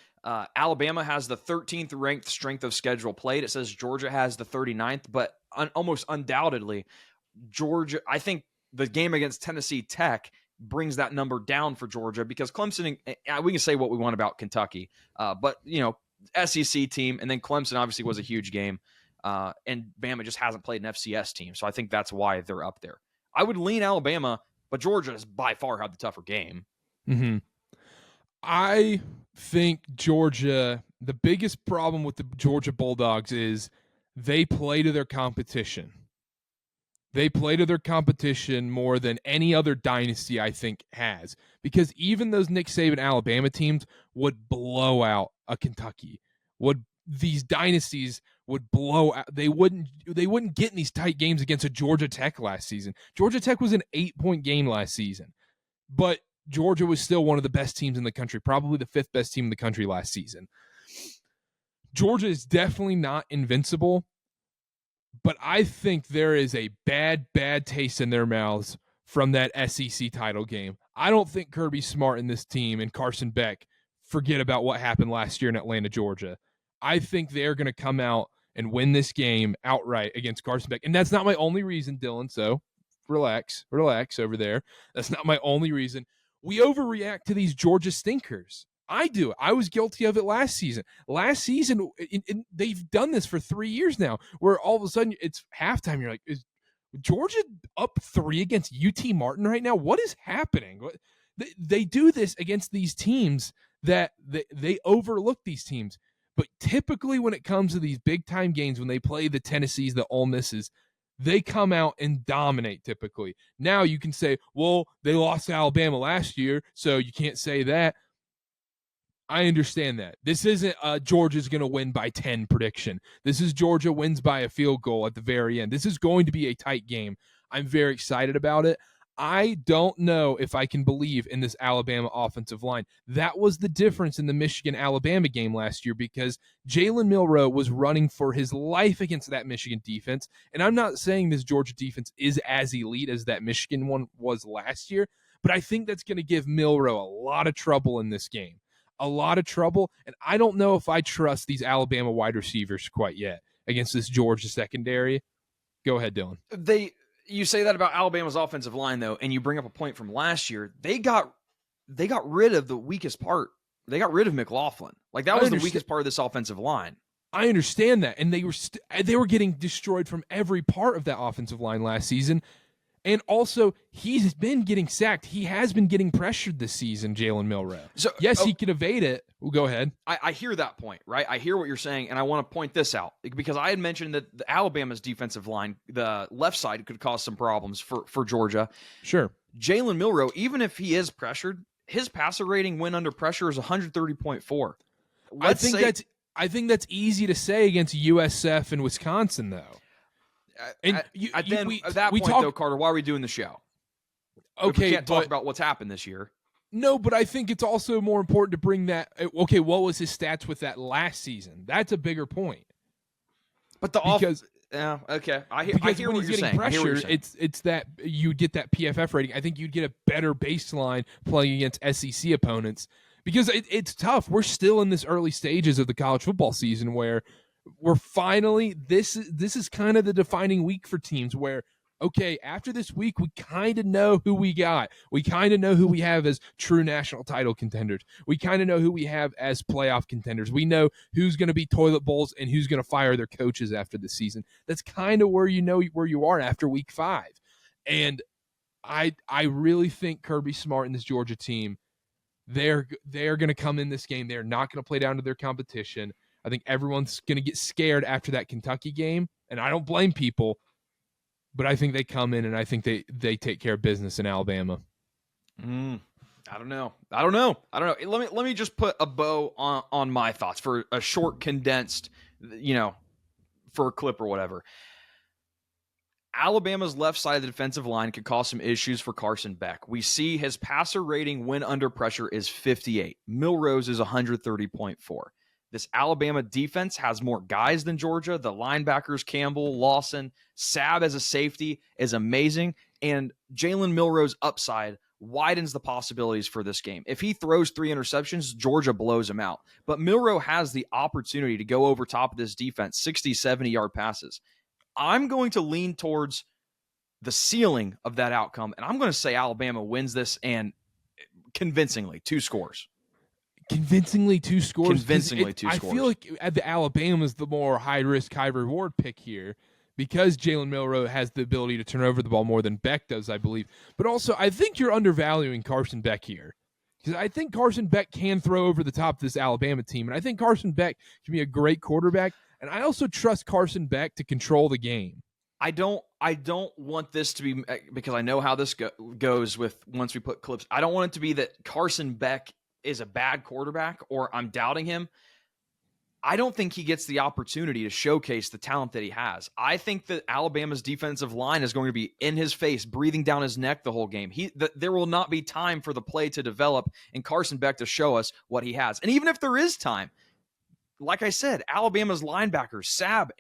Alabama has the 13th ranked strength of schedule played. It says Georgia has the 39th, but almost undoubtedly, Georgia, I think the game against Tennessee Tech brings that number down for Georgia, because Clemson, we can say what we want about Kentucky, but SEC team, and then Clemson obviously was a huge game, and Bama just hasn't played an FCS team, so I think that's why they're up there. I would lean Alabama, but Georgia has by far had the tougher game. Mm-hmm. I think Georgia, the biggest problem with the Georgia Bulldogs is they play to their competition. They play to their competition more than any other dynasty, I think, has. Because even those Nick Saban Alabama teams would blow out a Kentucky. These dynasties would blow out. They wouldn't get in these tight games against a Georgia Tech last season. Georgia Tech was an 8-point game last season. But Georgia was still one of the best teams in the country, probably the 5th best team in the country last season. Georgia is definitely not invincible, but I think there is a bad taste in their mouths from that SEC title game. I don't think Kirby Smart and this team and Carson Beck forget about what happened last year in Atlanta, Georgia. I think they're going to come out and win this game outright against Carson Beck. And that's not my only reason, Dylan, so relax over there. That's not my only reason. We overreact to these Georgia stinkers. I do. I was guilty of it last season. They've done this for 3 years now, where all of a sudden it's halftime. You're like, is Georgia up 3 against UT Martin right now? What is happening? They do this against these teams that they overlook these teams. But typically when it comes to these big-time games, when they play the Tennessees, the Ole Misses, they come out and dominate typically. Now you can say, well, they lost to Alabama last year, so you can't say that. I understand that. This isn't Georgia's going to win by 10 prediction. This is Georgia wins by a field goal at the very end. This is going to be a tight game. I'm very excited about it. I don't know if I can believe in this Alabama offensive line. That was the difference in the Michigan-Alabama game last year, because Jalen Milroe was running for his life against that Michigan defense. And I'm not saying this Georgia defense is as elite as that Michigan one was last year, but I think that's going to give Milroe a lot of trouble in this game. A lot of trouble, and I don't know if I trust these Alabama wide receivers quite yet against this Georgia secondary. Go ahead, Dylan. You say that about Alabama's offensive line, though, and you bring up a point from last year. They got rid of the weakest part. They got rid of McLaughlin. Like, that was the weakest part of this offensive line. I understand that, and they were getting destroyed from every part of that offensive line last season. And also, he's been getting sacked. He has been getting pressured this season, Jalen Milroe. So, yes, he can evade it. Well, go ahead. I hear that point, right? I hear what you're saying, and I want to point this out, because I had mentioned that the Alabama's defensive line, the left side, could cause some problems for Georgia. Sure. Jalen Milroe, even if he is pressured, his passer rating when under pressure is 130.4. I think that's easy to say against USF and Wisconsin, though. At that point, though, Carter, why are we doing the show? Okay, we can't talk about what's happened this year. No, but I think it's also more important to bring that. Okay, what was his stats with that last season? That's a bigger point. But okay, I hear what you're saying. Pressure, it's that you get that PFF rating. I think you'd get a better baseline playing against SEC opponents, because it's tough. We're still in this early stages of the college football season where we're finally this is kind of the defining week for teams where, okay, after this week, we kind of know who we got. We kind of know who we have as true national title contenders. We kind of know who we have as playoff contenders. We know who's going to be toilet bowls and who's going to fire their coaches after the season. That's kind of where you know where you are after week 5. And I really think Kirby Smart and this Georgia team, they're going to come in this game. They're not going to play down to their competition. I think everyone's going to get scared after that Kentucky game, and I don't blame people, but I think they come in and I think they take care of business in Alabama. I don't know. Let me just put a bow on my thoughts for a short, condensed, for a clip or whatever. Alabama's left side of the defensive line could cause some issues for Carson Beck. We see his passer rating when under pressure is 58. Milroe's is 130.4. This Alabama defense has more guys than Georgia. The linebackers, Campbell, Lawson, Sabb as a safety is amazing. And Jalen Milroe's upside widens the possibilities for this game. If he throws 3 interceptions, Georgia blows him out. But Milroe has the opportunity to go over top of this defense, 60, 70-yard passes. I'm going to lean towards the ceiling of that outcome. And I'm going to say Alabama wins this, and convincingly, 2 scores. Convincingly 2 scores? Convincingly 2 scores. I feel like the Alabama's the more high-risk, high-reward pick here because Jalen Milroe has the ability to turn over the ball more than Beck does, I believe. But also, I think you're undervaluing Carson Beck here. Because I think Carson Beck can throw over the top of this Alabama team. And I think Carson Beck can be a great quarterback. And I also trust Carson Beck to control the game. I don't want this to be, because I know how this goes with once we put clips. I don't want it to be that Carson Beck is a bad quarterback or I'm doubting him. I don't think he gets the opportunity to showcase the talent that he has. I think that Alabama's defensive line is going to be in his face, breathing down his neck the whole game. There will not be time for the play to develop and Carson Beck to show us what he has. And even if there is time, like I said, Alabama's linebackers, Sab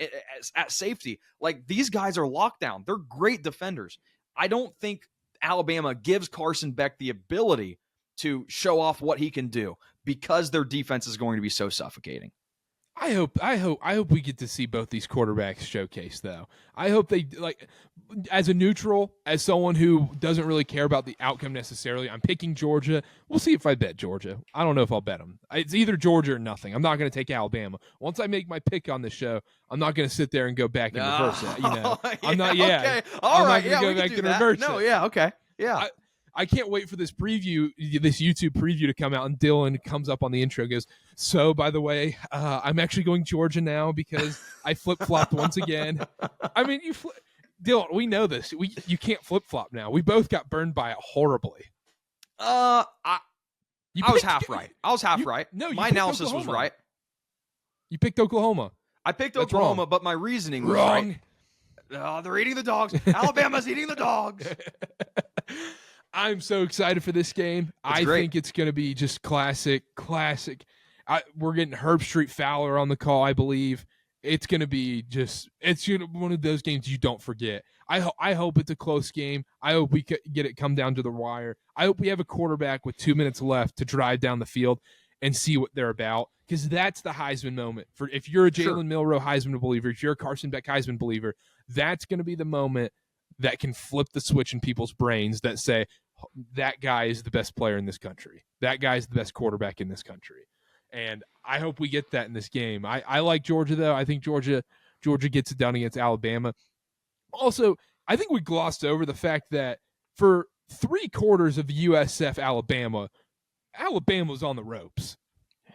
at safety, like these guys are locked down. They're great defenders. I don't think Alabama gives Carson Beck the ability to show off what he can do because their defense is going to be so suffocating. I hope we get to see both these quarterbacks showcase, though. I hope they, like, as a neutral, as someone who doesn't really care about the outcome necessarily, I'm picking Georgia. We'll see if I bet Georgia. I don't know if I'll bet them. It's either Georgia or nothing. I'm not going to take Alabama. Once I make my pick on the show, I'm not going to sit there and go back and reverse it. You know, I'm not. Yeah, okay. All right. I'm not going to go back and reverse it. No, yeah, okay, yeah. I can't wait for this preview, this YouTube preview to come out, and Dylan comes up on the intro and goes, so, by the way, I'm actually going Georgia now because I flip-flopped once again. I mean, Dylan, we know this. You can't flip-flop now. We both got burned by it horribly. I was half right. No, my analysis was right. You picked Oklahoma. I picked Oklahoma, but my reasoning was wrong. Right. They're eating the dogs. Alabama's eating the dogs. I'm so excited for this game. I think it's going to be just classic. We're getting Herb Street Fowler on the call, I believe. It's going to be one of those games you don't forget. I hope it's a close game. I hope we get it come down to the wire. I hope we have a quarterback with 2 minutes left to drive down the field and see what they're about, because that's the Heisman moment. For if you're a Jalen Milroe Heisman believer, if you're a Carson Beck Heisman believer, that's going to be the moment that can flip the switch in people's brains that say, that guy is the best player in this country. That guy's the best quarterback in this country. And I hope we get that in this game. I like Georgia, though. I think Georgia gets it done against Alabama. Also, I think we glossed over the fact that for 3/4 of USF Alabama was on the ropes.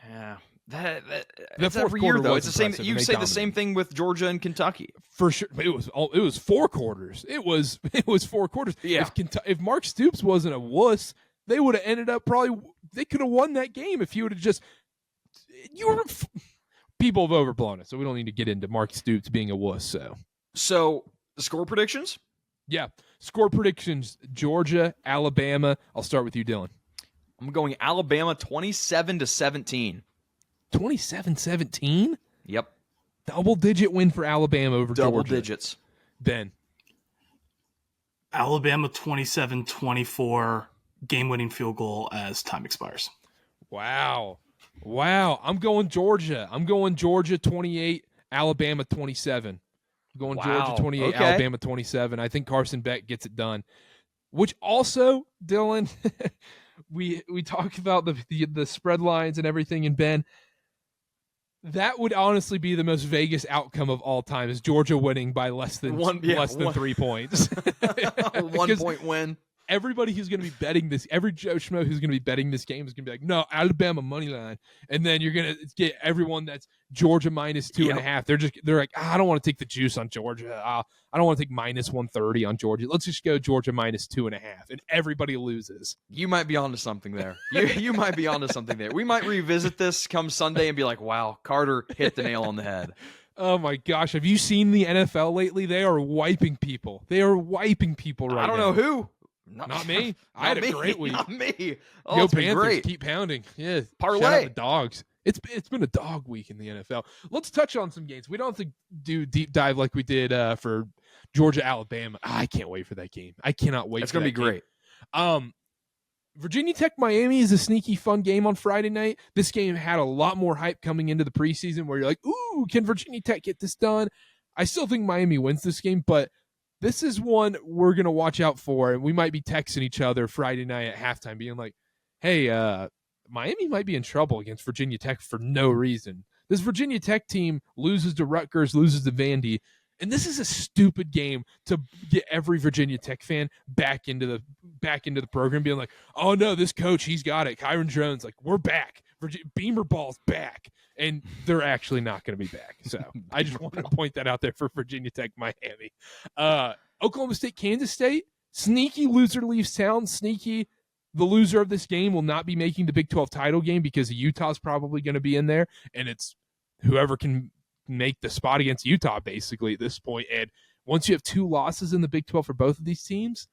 Yeah. That's every year, though. It's the same. You say the same thing with Georgia and Kentucky, for sure. It was 4 quarters. It was 4 quarters. Yeah. If Mark Stoops wasn't a wuss, they would have ended up they could have won that game if you would have just. People have overblown it, so we don't need to get into Mark Stoops being a wuss. So the score predictions. Yeah, score predictions: Georgia, Alabama. I'll start with you, Dylan. I'm going Alabama 27-17. 27-17? Yep. Double-digit win for Alabama over Georgia. Double digits. Ben. Alabama 27-24, game-winning field goal as time expires. Wow. I'm going Georgia. 28, Alabama 27. I'm going Georgia 28, okay. Alabama 27. I think Carson Beck gets it done. Which also, Dylan, we talked about the spread lines and everything, and Ben, that would honestly be the most Vegas outcome of all time, is Georgia winning by less than 3 points. 1 point win. Everybody who's going to be betting this, every Joe Schmo who's going to be betting this game is going to be like, no, Alabama money line. And then you're going to get everyone that's Georgia minus 2.5. They're like, I don't want to take the juice on Georgia. I don't want to take minus 130 on Georgia. Let's just go Georgia minus 2.5. And everybody loses. You might be onto something there. You might be onto something there. We might revisit this come Sunday and be like, wow, Karter hit the nail on the head. Oh my gosh. Have you seen the NFL lately? They are wiping people. Right now. I don't know who. Not me. I had a great week. Not me. Oh, Go it's been Panthers, great. keep pounding. Yeah. Parlay. Shout out the dogs. It's been a dog week in the NFL. Let's touch on some games. We don't have to do deep dive like we did for Georgia, Alabama. I can't wait for that game. I cannot wait. It's going to be great. Virginia Tech, Miami is a sneaky fun game on Friday night. This game had a lot more hype coming into the preseason where you're like, ooh, can Virginia Tech get this done? I still think Miami wins this game, but this is one we're going to watch out for, and we might be texting each other Friday night at halftime being like, hey, Miami might be in trouble against Virginia Tech for no reason. This Virginia Tech team loses to Rutgers, loses to Vandy, and this is a stupid game to get every Virginia Tech fan back into the program, being like, "Oh no, this coach, he's got it." Kyron Jones, like, we're back. Beamer ball's back, and they're actually not going to be back. So I just wanted to point that out there for Virginia Tech, Miami, Oklahoma State, Kansas State. Sneaky loser leaves town. Sneaky. The loser of this game will not be making the Big 12 title game because Utah's probably going to be in there, and it's whoever can make the spot against Utah basically at this point. And once you have 2 losses in the Big 12 for both of these teams,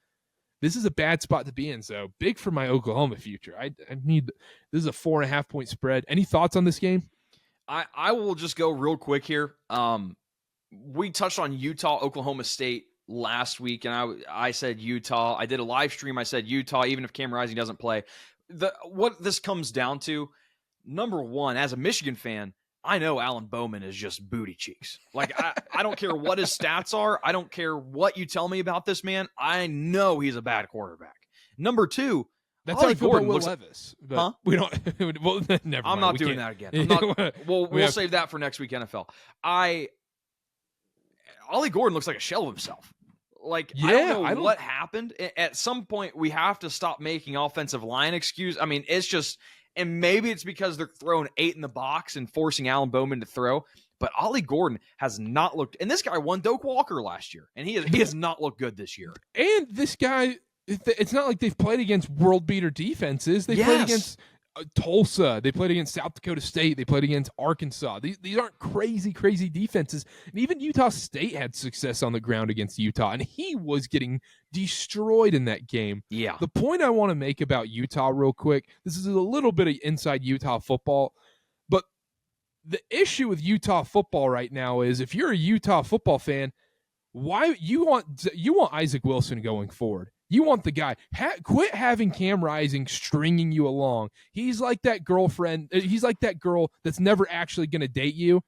this is a bad spot to be in. So big for my Oklahoma future. I need this is a 4.5 point spread. Any thoughts on this game? I will just go real quick here. We touched on Utah, Oklahoma State last week, and I said Utah. I did a live stream. I said Utah, even if Cam Rising doesn't play. What this comes down to, number one, as a Michigan fan, I know Alan Bowman is just booty cheeks. Like, I don't care what his stats are. I don't care what you tell me about this man. I know he's a bad quarterback. Number two, that's how I feel about Will Levis. But huh? We don't. Well, never mind. I'm not doing that again. We'll save that for next week NFL. Ollie Gordon looks like a shell of himself. Like, yeah, I don't know what happened. At some point, we have to stop making offensive line excuse. I mean, it's just, and maybe it's because they're throwing 8 in the box and forcing Alan Bowman to throw. But Ollie Gordon has not looked, and this guy won Doak Walker last year, and he has not looked good this year. And this guy, it's not like they've played against world beater defenses. They played against Tulsa. They played against South Dakota State. They played against Arkansas. These aren't crazy defenses. And even Utah State had success on the ground against Utah, and he was getting destroyed in that game. Yeah. The point I want to make about Utah real quick, this is a little bit of inside Utah football, but the issue with Utah football right now is if you're a Utah football fan, why you want Isaac Wilson going forward. You want the guy. Quit having Cam Rising stringing you along. He's like that girlfriend. He's like that girl that's never actually going to date you.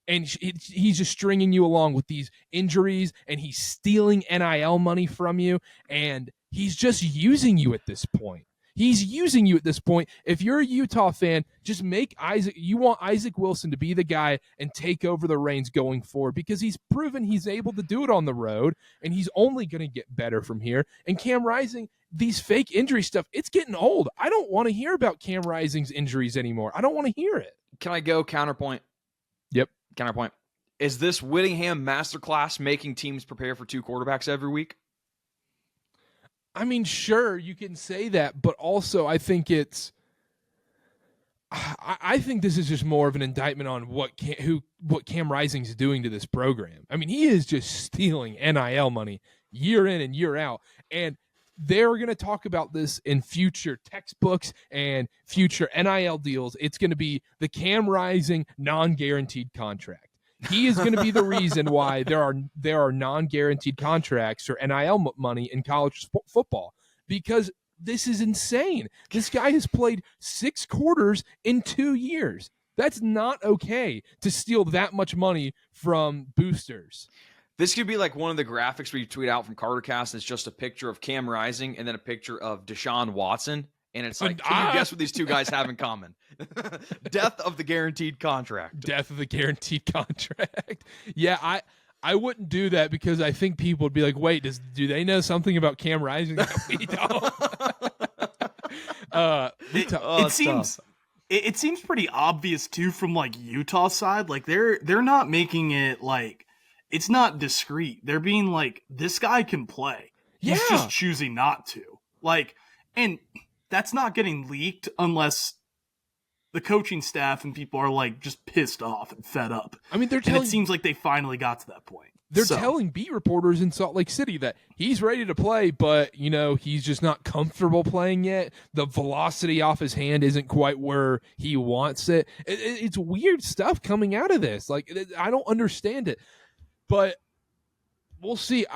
And he's just stringing you along with these injuries, and he's stealing NIL money from you. And he's just using you at this point. He's using you at this point. If you're a Utah fan, just make you want Isaac Wilson to be the guy and take over the reins going forward, because he's proven he's able to do it on the road, and he's only going to get better from here. And Cam Rising, these fake injury stuff, it's getting old. I don't want to hear about Cam Rising's injuries anymore. I don't want to hear it. Can I go counterpoint? Yep. Counterpoint. Is this Whittingham masterclass making teams prepare for 2 quarterbacks every week? I mean, sure, you can say that, but also I think I think this is just more of an indictment on what Cam Rising's doing to this program. I mean, he is just stealing NIL money year in and year out, and they're going to talk about this in future textbooks and future NIL deals. It's going to be the Cam Rising non-guaranteed contract. He is going to be the reason why there are non-guaranteed contracts or NIL money in college football, because this is insane. This guy has played 6 quarters in 2 years. That's not okay to steal that much money from boosters. This could be like one of the graphics where you tweet out from KarterKAst. It's just a picture of Cam Rising and then a picture of Deshaun Watson. And it's like, can you guess what these 2 guys have in common? Death of the guaranteed contract. Death of the guaranteed contract. Yeah, I wouldn't do that, because I think people would be like, wait, do they know something about Cam Rising that we don't? It seems pretty obvious too from like Utah's side. Like they're not making it like it's not discreet. They're being like, this guy can play. He's just choosing not to. Like, and that's not getting leaked unless the coaching staff and people are like just pissed off and fed up. I mean, it seems like they finally got to that point. They're telling beat reporters in Salt Lake City that he's ready to play, but he's just not comfortable playing yet. The velocity off his hand isn't quite where he wants it. It's weird stuff coming out of this. Like, I don't understand it, but we'll see.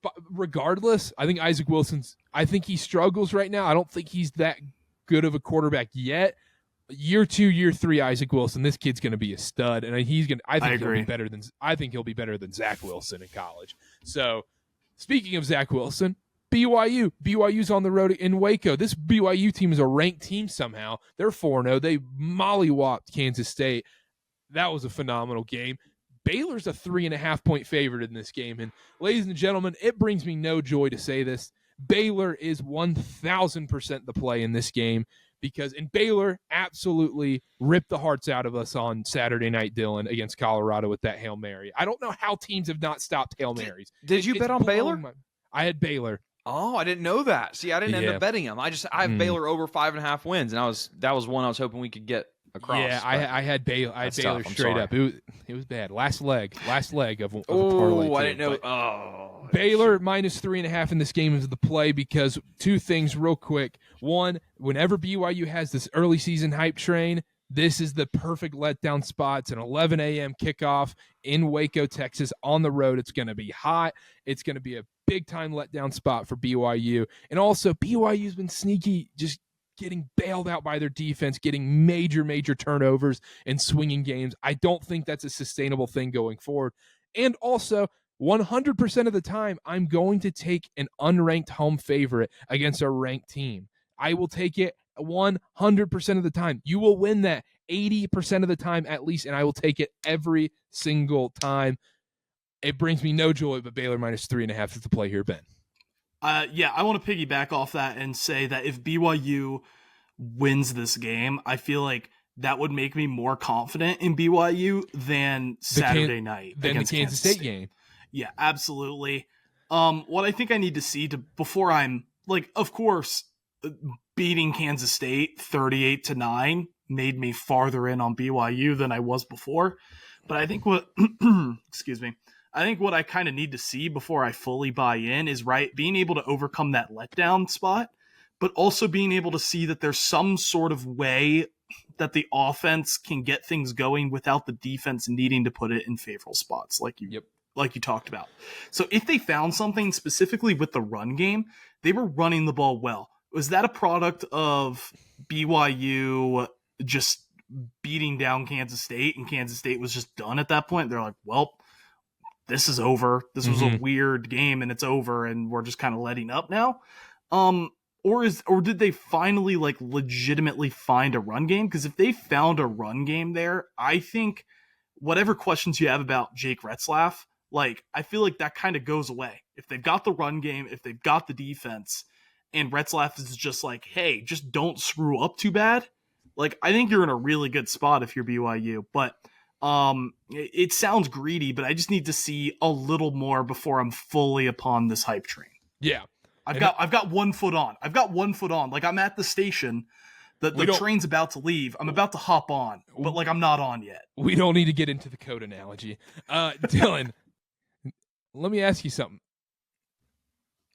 But regardless, I think Isaac Wilson's, I think he struggles right now. I don't think he's that good of a quarterback yet. Year 2, year 3, Isaac Wilson, this kid's going to be a stud, and I think he'll be better than Zach Wilson in college. So Speaking of Zach Wilson, BYU's on the road in Waco. This BYU team is a ranked team somehow. They're 4-0. They mollywopped Kansas State. That was a phenomenal game. Baylor's a 3.5-point favorite in this game. And ladies and gentlemen, it brings me no joy to say this. Baylor is 1,000% the play in this game because Baylor absolutely ripped the hearts out of us on Saturday night, Dylan, against Colorado with that Hail Mary. I don't know how teams have not stopped Hail Marys. Did you bet on Baylor? I had Baylor. Oh, I didn't know that. See, I didn't end up betting them. I have Baylor over 5.5 wins, and that was one I was hoping we could get across. Yeah, I had Baylor. I had Baylor straight up. It was bad. Last leg of a parlay. Oh, I didn't know. Oh, Baylor minus 3.5 in this game is the play because two things real quick. One, whenever BYU has this early season hype train, this is the perfect letdown spot. It's an 11 a.m. kickoff in Waco, Texas, on the road. It's going to be hot. It's going to be a big-time letdown spot for BYU. And also, BYU's been sneaky, just getting bailed out by their defense, getting major turnovers and swinging games. I don't think that's a sustainable thing going forward. And also, 100% of the time, I'm going to take an unranked home favorite against a ranked team. I will take it 100% of the time. You will win that 80% of the time at least, and I will take it every single time. It brings me no joy, but Baylor minus 3.5 is the play here, Ben. Yeah, I want to piggyback off that and say that if BYU wins this game, I feel like that would make me more confident in BYU than Saturday night against the Kansas State game. Yeah, absolutely. What I think I need to see before I'm like, of course, beating Kansas State 38-9 made me farther in on BYU than I was before. But I think excuse me. I think what I kind of need to see before I fully buy in is being able to overcome that letdown spot, but also being able to see that there's some sort of way that the offense can get things going without the defense needing to put it in favorable spots, like you talked about. So if they found something specifically with the run game, they were running the ball well. Was that a product of BYU just beating down Kansas State and Kansas State was just done at that point? They're like, well, this is over. This was a weird game and it's over and we're just kind of letting up now. Or did they finally like legitimately find a run game? Because if they found a run game there, I think whatever questions you have about Jake Retzlaff, like I feel like that kind of goes away. If they've got the run game, if they've got the defense, and Retzlaff is just like, hey, just don't screw up too bad. Like I think you're in a really good spot if you're BYU, but it sounds greedy, but I just need to see a little more before I'm fully upon this hype train. Yeah. I've got 1 foot on. Like I'm at the station. The train's about to leave. I'm about to hop on, but like I'm not on yet. We don't need to get into the code analogy. Dylan, let me ask you something.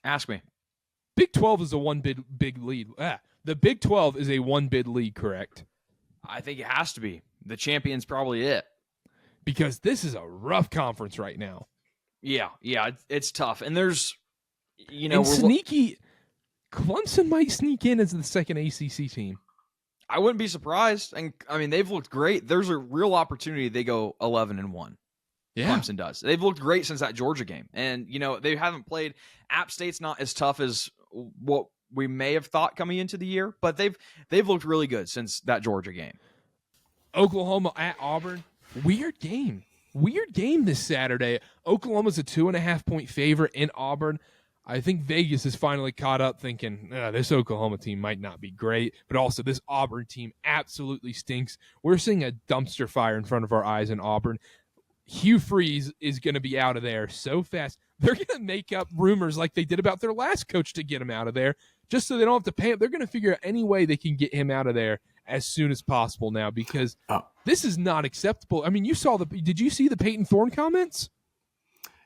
Ask me. Big 12 is a one big lead. The Big 12 is a one bid lead, correct? I think it has to be. The champion's probably it. Because this is a rough conference right now. Yeah, it's tough. And there's, sneaky. Clemson might sneak in as the second ACC team. I wouldn't be surprised. And I mean, they've looked great. There's a real opportunity they go 11-1. Yeah. Clemson does. They've looked great since that Georgia game. And, they haven't played. App State's not as tough as what we may have thought coming into the year, but they've looked really good since that Georgia game. Oklahoma at Auburn. Weird game this Saturday. Oklahoma's a 2.5-point favorite in Auburn. I think Vegas has finally caught up thinking, this Oklahoma team might not be great, but also this Auburn team absolutely stinks. We're seeing a dumpster fire in front of our eyes in Auburn. Hugh Freeze is going to be out of there so fast. They're going to make up rumors like they did about their last coach to get him out of there, just so they don't have to pay him. They're going to figure out any way they can get him out of there as soon as possible now because this is not acceptable. I mean, did you see the Peyton Thorne comments?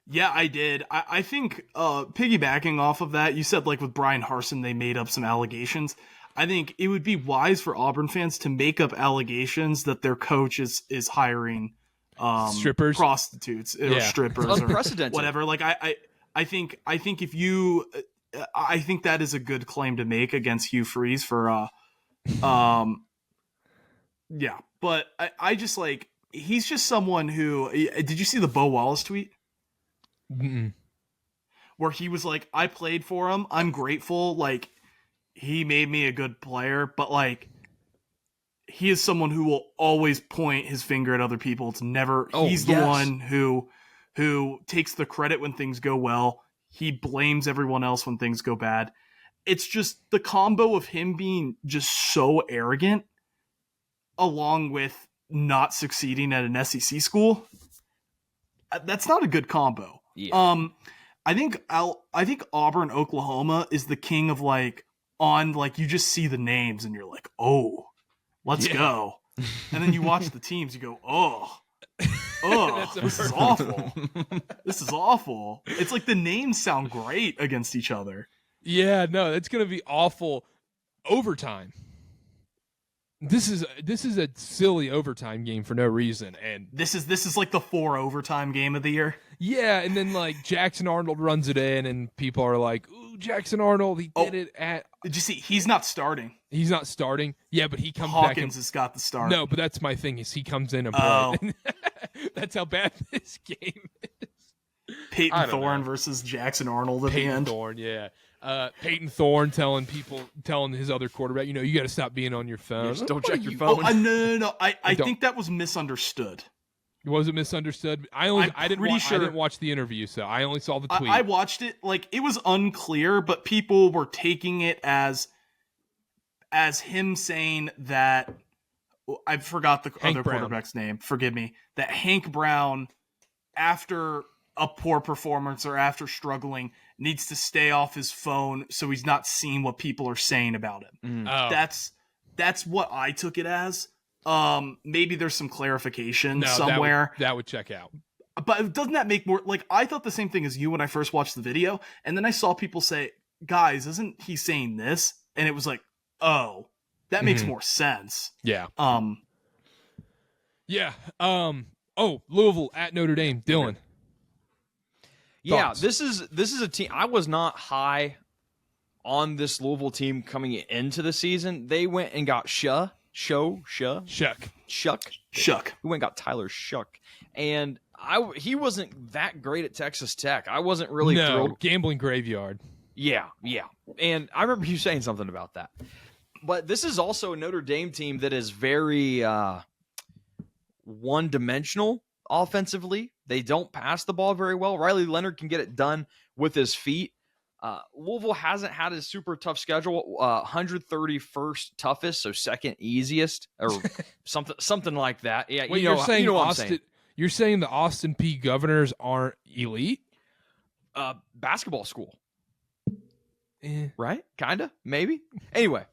Yeah, I did. I think piggybacking off of that, you said like with Brian Harsin, they made up some allegations. I think it would be wise for Auburn fans to make up allegations that their coach is hiring strippers, prostitutes, or strippers, unprecedented, or whatever. Like I think if you, I think that is a good claim to make against Hugh Freeze for, yeah. But I just like he's just someone who. Did you see the Bo Wallace tweet? Mm-mm. where he was like, I played for him. I'm grateful. Like, he made me a good player, but like, he is someone who will always point his finger at other people. It's never, he's the one who takes the credit when things go well. He blames everyone else when things go bad. It's just the combo of him being just so arrogant, along with not succeeding at an SEC school. That's not a good combo. Yeah. I think Auburn, Oklahoma is the king of like, on like, you just see the names and you're like, oh, let's go. And then you watch the teams, you go, oh, this is awful. This is awful. It's like the names sound great against each other. Yeah, no, it's going to be awful. Overtime. This is a silly overtime game for no reason, and this is like the 4 overtime game of the year. Yeah, and then like Jackson Arnold runs it in, and people are like, "Ooh, Jackson Arnold, he did it at." Did you see? He's not starting. He's not starting. Yeah, but he comes back. Hawkins has got the start. No, but that's my thing is he comes in and plays. That's how bad this game is. Peyton Thorne versus Jackson Arnold at the end. Thorne, yeah. Peyton Thorne telling his other quarterback, you got to stop being on your phone. Don't check your phone. No. I think that was misunderstood. Was it misunderstood? I didn't watch the interview, so I only saw the tweet. I watched it. Like, it was unclear, but people were taking it as him saying that I forgot the other quarterback's name. Forgive me. That Hank Brown, after a poor performance or after struggling, needs to stay off his phone so he's not seeing what people are saying about him. That's what I took it as. Maybe there's some clarification somewhere. That would check out. But doesn't that make more, like, I thought the same thing as you when I first watched the video, and then I saw people say, guys, isn't he saying this? And it was like, oh, that makes more sense. Yeah. Louisville at Notre Dame. Dylan. Yeah, Thoughts? this is a team. I was not high on this Louisville team coming into the season. They went and got Shuck. Who went and got Tyler Shuck, and he wasn't that great at Texas Tech. I wasn't really thrilled. Gambling graveyard. Yeah, and I remember you saying something about that. But this is also a Notre Dame team that is very one-dimensional offensively. They don't pass the ball very well. Riley Leonard can get it done with his feet. Louisville hasn't had a super tough schedule. 131st toughest, so second easiest, or something like that. Yeah, Wait, you're saying Austin? You're saying the Austin P Governors aren't elite? Basketball school, right? Kinda, maybe. Anyway,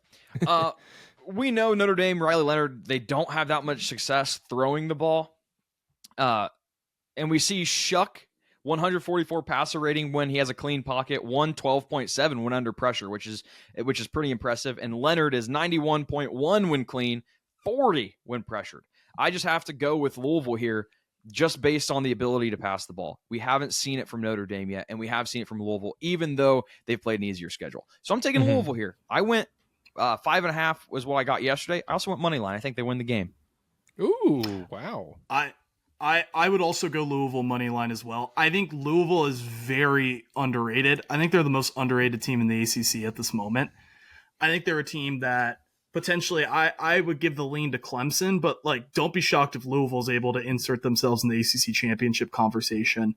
we know Notre Dame, Riley Leonard, they don't have that much success throwing the ball. And we see Shuck, 144 passer rating when he has a clean pocket, 112.7 when under pressure, which is pretty impressive. And Leonard is 91.1 when clean, 40 when pressured. I just have to go with Louisville here just based on the ability to pass the ball. We haven't seen it from Notre Dame yet, and we have seen it from Louisville, even though they've played an easier schedule. So I'm taking Louisville here. I went 5.5 was what I got yesterday. I also went money line. I think they win the game. Ooh, wow. I would also go Louisville money line as well. I think Louisville is very underrated. I think they're the most underrated team in the ACC at this moment. I think they're a team that potentially I would give the lean to Clemson, but like, don't be shocked if Louisville is able to insert themselves in the ACC championship conversation.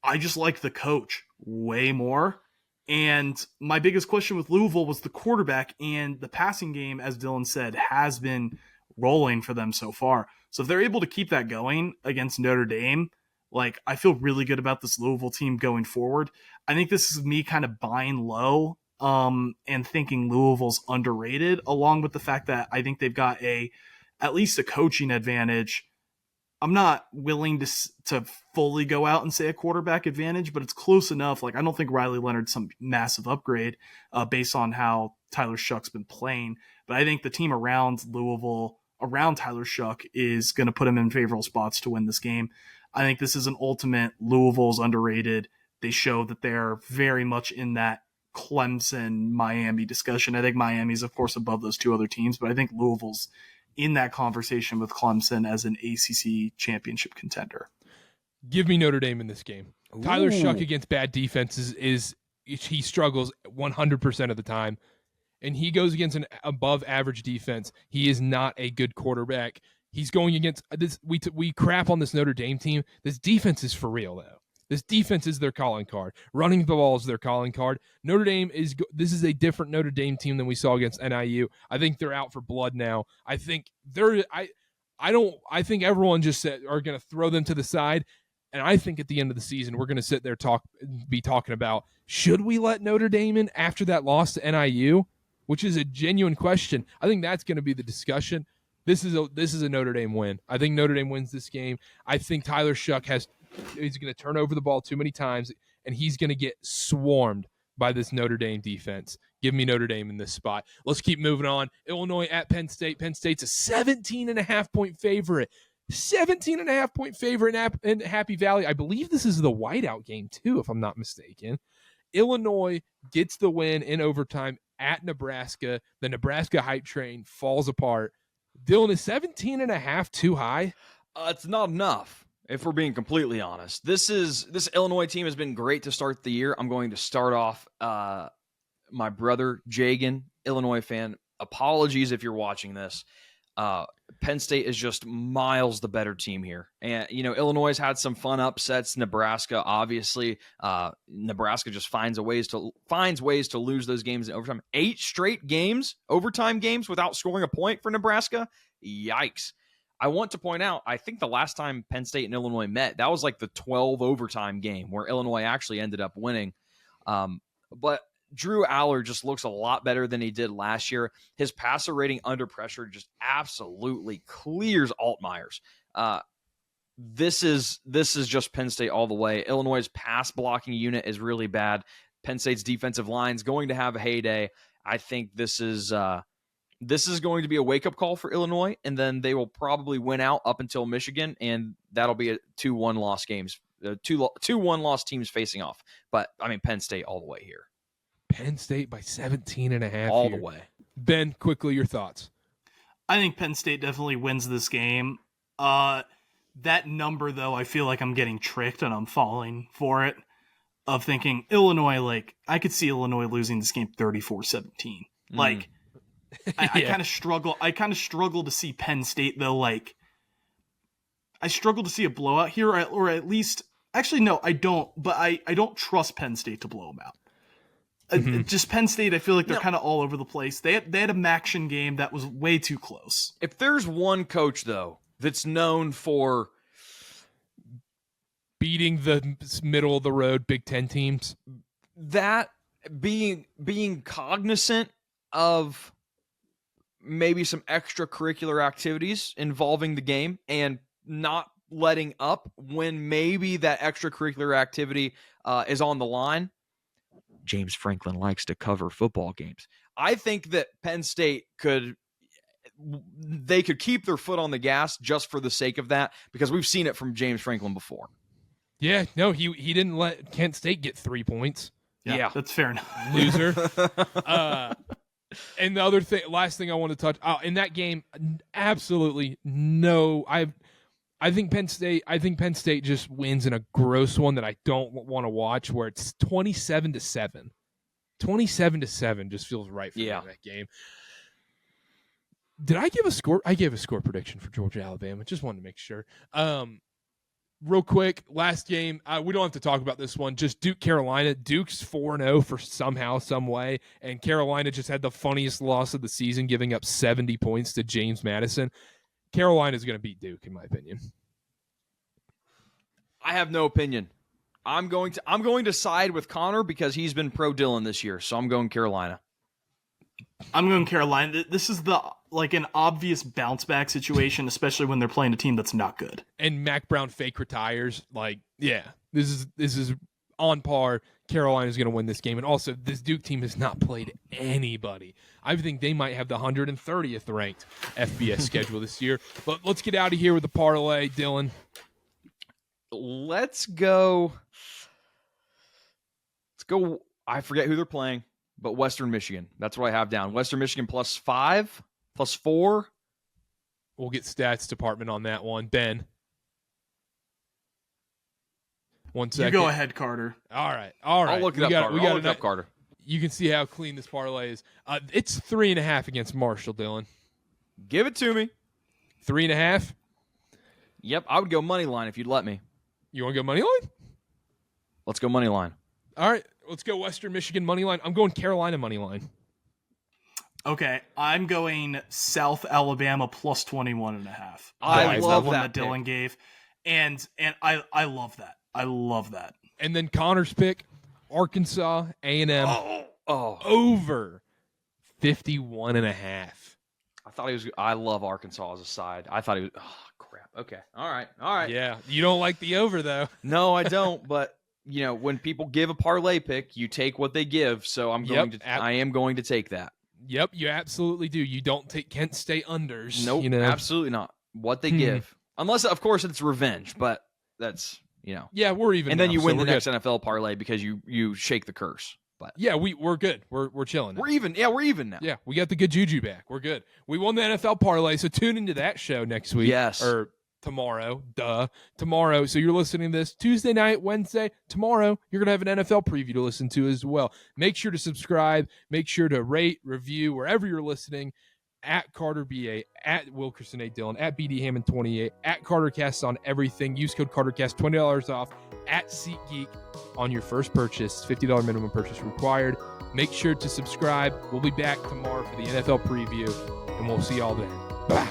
I just like the coach way more. And my biggest question with Louisville was the quarterback, and the passing game, as Dylan said, has been rolling for them so far. So if they're able to keep that going against Notre Dame, like, I feel really good about this Louisville team going forward. I think this is me kind of buying low and thinking Louisville's underrated, along with the fact that I think they've got at least a coaching advantage. I'm not willing to fully go out and say a quarterback advantage, but it's close enough. Like, I don't think Riley Leonard's some massive upgrade based on how Tyler Shuck's been playing. But I think the team around Louisville, around Tyler Shuck, is going to put him in favorable spots to win this game. I think this is an ultimate Louisville's underrated. They show that they're very much in that Clemson, Miami discussion. I think Miami's, of course, above those two other teams, but I think Louisville's in that conversation with Clemson as an ACC championship contender. Give me Notre Dame in this game. Tyler Ooh. Shuck against bad defenses he struggles 100% of the time, and he goes against an above average defense. He is not a good quarterback. He's going against this. We crap on this Notre Dame team. This defense is for real though. This defense is their calling card. Running the ball is their calling card. Notre Dame this is a different Notre Dame team than we saw against NIU. I think they're out for blood now. I think I think everyone just are going to throw them to the side. And I think at the end of the season, we're going to sit there be talking about, should we let Notre Dame in after that loss to NIU, which is a genuine question. I think that's going to be the discussion. This is a Notre Dame win. I think Notre Dame wins this game. I think Tyler Shuck he's going to turn over the ball too many times, and he's going to get swarmed by this Notre Dame defense. Give me Notre Dame in this spot. Let's keep moving on. Illinois at Penn State. Penn State's a 17.5-point favorite. 17.5-point favorite in Happy Valley. I believe this is the whiteout game too, if I'm not mistaken. Illinois gets the win in overtime at Nebraska. The Nebraska hype train falls apart. Dylan, is 17.5 too high? It's not enough, if we're being completely honest. This Illinois team has been great to start the year. I'm going to start off my brother Jagan, Illinois fan. Apologies if you're watching this. Penn State is just miles the better team here. And, Illinois has had some fun upsets. Nebraska, obviously. Nebraska just finds ways to lose those games in overtime. 8 straight games, overtime games, without scoring a point for Nebraska. Yikes. I want to point out, I think the last time Penn State and Illinois met, that was like the 12 overtime game where Illinois actually ended up winning. But Drew Aller just looks a lot better than he did last year. His passer rating under pressure just absolutely clears Altmaier's. This is just Penn State all the way. Illinois' pass blocking unit is really bad. Penn State's defensive line is going to have a heyday. I think this is going to be a wake-up call for Illinois, and then they will probably win out up until Michigan, and that'll be a 2-1 loss games. 2-1 loss teams facing off. But, Penn State all the way here. Penn State by 17.5 all here. The way. Ben, quickly, your thoughts. I think Penn State definitely wins this game. That number, though, I feel like I'm getting tricked and I'm falling for it. Of thinking Illinois, I could see Illinois losing this game 34-17. I kind of struggle. I kind of struggle to see Penn State, though. I struggle to see a blowout here, or at least, actually, no, I don't. But I don't trust Penn State to blow them out. Just Penn State, I feel like they're kind of all over the place. They had a Maction game that was way too close. If there's one coach, though, that's known for beating the middle of the road Big Ten teams, that being cognizant of maybe some extracurricular activities involving the game and not letting up when maybe that extracurricular activity is on the line. James Franklin likes to cover football games. I think that Penn State could keep their foot on the gas just for the sake of that, because we've seen it from James Franklin before. Yeah, no, he didn't let Kent State get 3 points. Yeah, that's fair enough. Loser. And the last thing I want to touch in that game, absolutely no. I think Penn State just wins in a gross one that I don't want to watch, where it's 27-7. 27-7 just feels right for me in that game. Did I give a score? I gave a score prediction for Georgia, Alabama. Just wanted to make sure. Real quick, last game. We don't have to talk about this one. Just Duke, Carolina. Duke's 4-0 for somehow, some way, and Carolina just had the funniest loss of the season, giving up 70 points to James Madison. Carolina's going to beat Duke, in my opinion. I have no opinion. I'm going to side with Connor because he's been pro Dylan this year, so I'm going Carolina. I'm going Carolina. This is an obvious bounce back situation, especially when they're playing a team that's not good. And Mac Brown fake retires. This is on par. Carolina's going to win this game. And also, this Duke team has not played anybody. I think they might have the 130th ranked FBS schedule this year. But let's get out of here with the parlay, Dylan. Let's go. I forget who they're playing, but Western Michigan. That's what I have down. Western Michigan +5, +4. We'll get stats department on that one. Ben. 1 second. You go ahead, Karter. All right. I'll look it up, Karter. I'll look it up, Karter. You can see how clean this parlay is. It's 3.5 against Marshall, Dylan. Give it to me. 3.5? Yep, I would go money line if you'd let me. You want to go money line? Let's go money line. All right, let's go Western Michigan money line. I'm going Carolina money line. Okay, I'm going South Alabama plus 21.5. I love one that Dylan gave, and I love that. I love that. And then Connor's pick, Arkansas A&M over 51.5. I thought he was. I love Arkansas as a side. I thought he was. Oh crap. Okay. All right. Yeah, you don't like the over though. No, I don't. But when people give a parlay pick, you take what they give. So I am going to take that. Yep, you absolutely do. You don't take Kent State unders. Nope, absolutely not. What they give, unless of course it's revenge. But that's Yeah, we're even. And then you win the next good. NFL parlay because you shake the curse. But yeah, we're good. We're chilling now. We're even. Yeah, we're even now. Yeah, we got the good juju back. We're good. We won the NFL parlay, so tune into that show next week. Yes. Or tomorrow. Tomorrow. So you're listening to this Tuesday night, Wednesday. Tomorrow, you're going to have an NFL preview to listen to as well. Make sure to subscribe. Make sure to rate, review, wherever you're listening. At Karter BA, at Wilkerson A. Dillon, at BD Hammond 28, at KarterKAst on everything. Use code KarterKAst, $20 off at SeatGeek on your first purchase. $50 minimum purchase required. Make sure to subscribe. We'll be back tomorrow for the NFL preview, and we'll see y'all then. Bye.